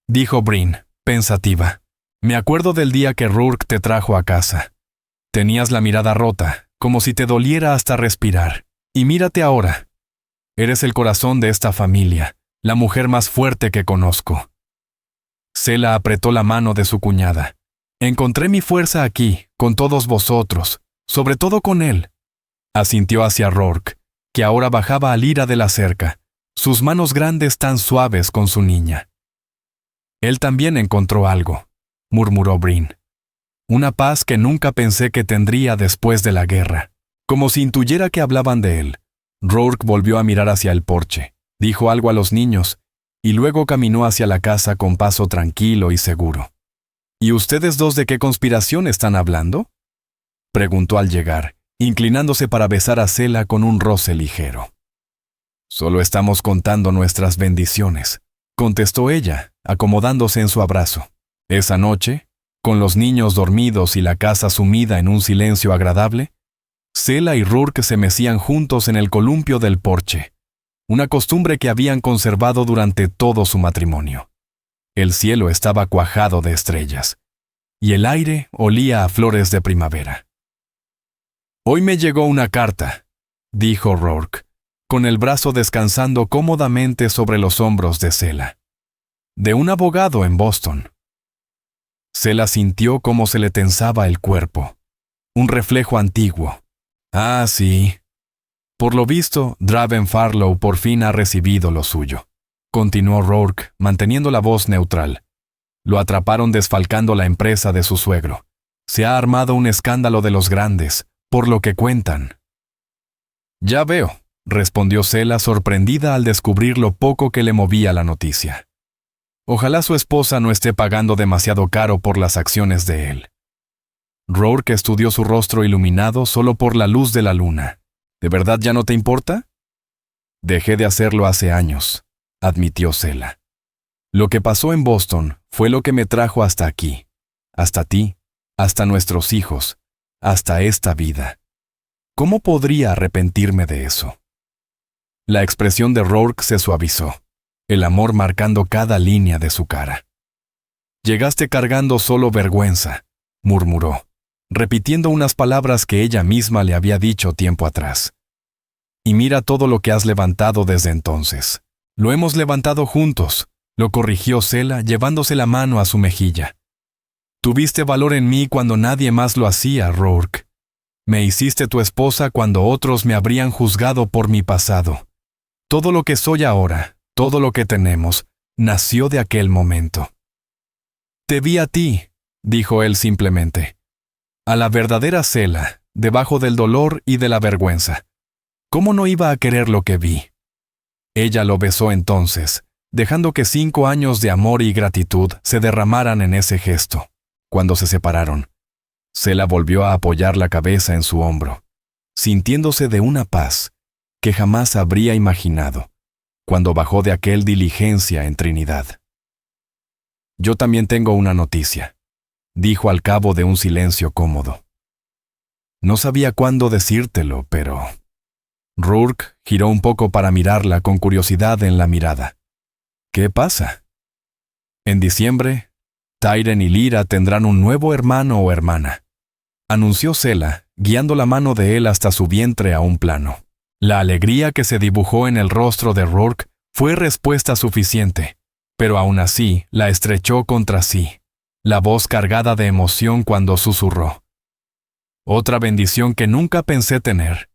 dijo Bryn, pensativa. «Me acuerdo del día que Rourke te trajo a casa. Tenías la mirada rota, como si te doliera hasta respirar. Y mírate ahora. Eres el corazón de esta familia, la mujer más fuerte que conozco». Sela apretó la mano de su cuñada. «Encontré mi fuerza aquí, con todos vosotros, sobre todo con él», asintió hacia Rourke, que ahora bajaba a Lyra de la cerca, sus manos grandes tan suaves con su niña. «Él también encontró algo», murmuró Bryn. «Una paz que nunca pensé que tendría después de la guerra». Como si intuyera que hablaban de él, Rourke volvió a mirar hacia el porche, dijo algo a los niños, y luego caminó hacia la casa con paso tranquilo y seguro. «¿Y ustedes dos de qué conspiración están hablando?», preguntó al llegar, inclinándose para besar a Sela con un roce ligero. «Solo estamos contando nuestras bendiciones», contestó ella, acomodándose en su abrazo. Esa noche, con los niños dormidos y la casa sumida en un silencio agradable, Sela y Rourke se mecían juntos en el columpio del porche, una costumbre que habían conservado durante todo su matrimonio. El cielo estaba cuajado de estrellas, y el aire olía a flores de primavera. «Hoy me llegó una carta», dijo Rourke, con el brazo descansando cómodamente sobre los hombros de Sela. «De un abogado en Boston». Sela sintió cómo se le tensaba el cuerpo. Un reflejo antiguo. «Ah, sí. Por lo visto, Draven Farlow por fin ha recibido lo suyo», continuó Rourke, manteniendo la voz neutral. «Lo atraparon desfalcando la empresa de su suegro. Se ha armado un escándalo de los grandes, por lo que cuentan». «Ya veo», respondió Sela sorprendida al descubrir lo poco que le movía la noticia. Ojalá su esposa no esté pagando demasiado caro por las acciones de él. Rourke estudió su rostro iluminado solo por la luz de la luna. «¿De verdad ya no te importa?». «Dejé de hacerlo hace años», admitió Sela. «Lo que pasó en Boston fue lo que me trajo hasta aquí, hasta ti, hasta nuestros hijos, hasta esta vida. ¿Cómo podría arrepentirme de eso?». La expresión de Rourke se suavizó, el amor marcando cada línea de su cara. «Llegaste cargando solo vergüenza», murmuró, repitiendo unas palabras que ella misma le había dicho tiempo atrás. «Y mira todo lo que has levantado desde entonces. Lo hemos levantado juntos», lo corrigió Sela, llevándose la mano a su mejilla. «Tuviste valor en mí cuando nadie más lo hacía, Rourke. Me hiciste tu esposa cuando otros me habrían juzgado por mi pasado. Todo lo que soy ahora, todo lo que tenemos, nació de aquel momento». «Te vi a ti», dijo él simplemente. «A la verdadera Sela, debajo del dolor y de la vergüenza. ¿Cómo no iba a querer lo que vi?» Ella lo besó entonces, dejando que 5 años de amor y gratitud se derramaran en ese gesto. Cuando se separaron, Sela volvió a apoyar la cabeza en su hombro, sintiéndose de una paz que jamás habría imaginado cuando bajó de aquel diligencia en Trinidad. «Yo también tengo una noticia», dijo al cabo de un silencio cómodo. «No sabía cuándo decírtelo, pero...» Rourke giró un poco para mirarla con curiosidad en la mirada. «¿Qué pasa?» «En diciembre, Tyren y Lyra tendrán un nuevo hermano o hermana», anunció Sela, guiando la mano de él hasta su vientre a un plano. La alegría que se dibujó en el rostro de Rourke fue respuesta suficiente, pero aún así la estrechó contra sí, la voz cargada de emoción cuando susurró: «Otra bendición que nunca pensé tener».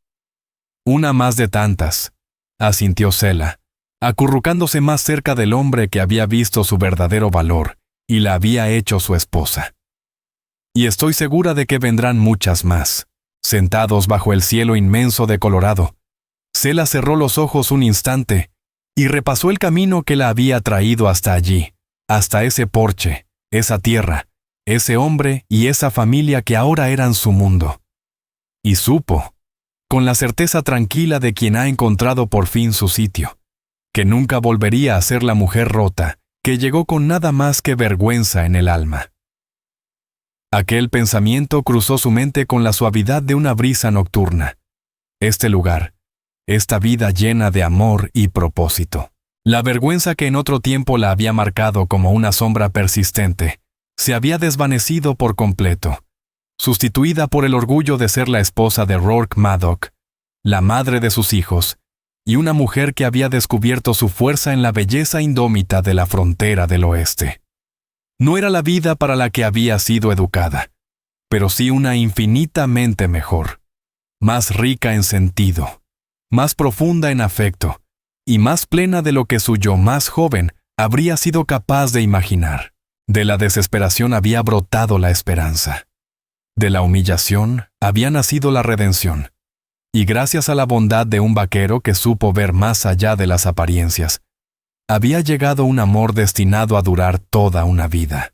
«Una más de tantas», asintió Sela, acurrucándose más cerca del hombre que había visto su verdadero valor y la había hecho su esposa. «Y estoy segura de que vendrán muchas más». Sentados bajo el cielo inmenso de Colorado, Sela cerró los ojos un instante y repasó el camino que la había traído hasta allí, hasta ese porche, esa tierra, ese hombre y esa familia que ahora eran su mundo. Y supo, con la certeza tranquila de quien ha encontrado por fin su sitio, que nunca volvería a ser la mujer rota que llegó con nada más que vergüenza en el alma. Aquel pensamiento cruzó su mente con la suavidad de una brisa nocturna. Este lugar, esta vida llena de amor y propósito. La vergüenza que en otro tiempo la había marcado como una sombra persistente, se había desvanecido por completo, sustituida por el orgullo de ser la esposa de Rourke Madoc, la madre de sus hijos, y una mujer que había descubierto su fuerza en la belleza indómita de la frontera del oeste. No era la vida para la que había sido educada, pero sí una infinitamente mejor, más rica en sentido, más profunda en afecto, y más plena de lo que su yo más joven habría sido capaz de imaginar. De la desesperación había brotado la esperanza. De la humillación había nacido la redención. Y gracias a la bondad de un vaquero que supo ver más allá de las apariencias, había llegado un amor destinado a durar toda una vida.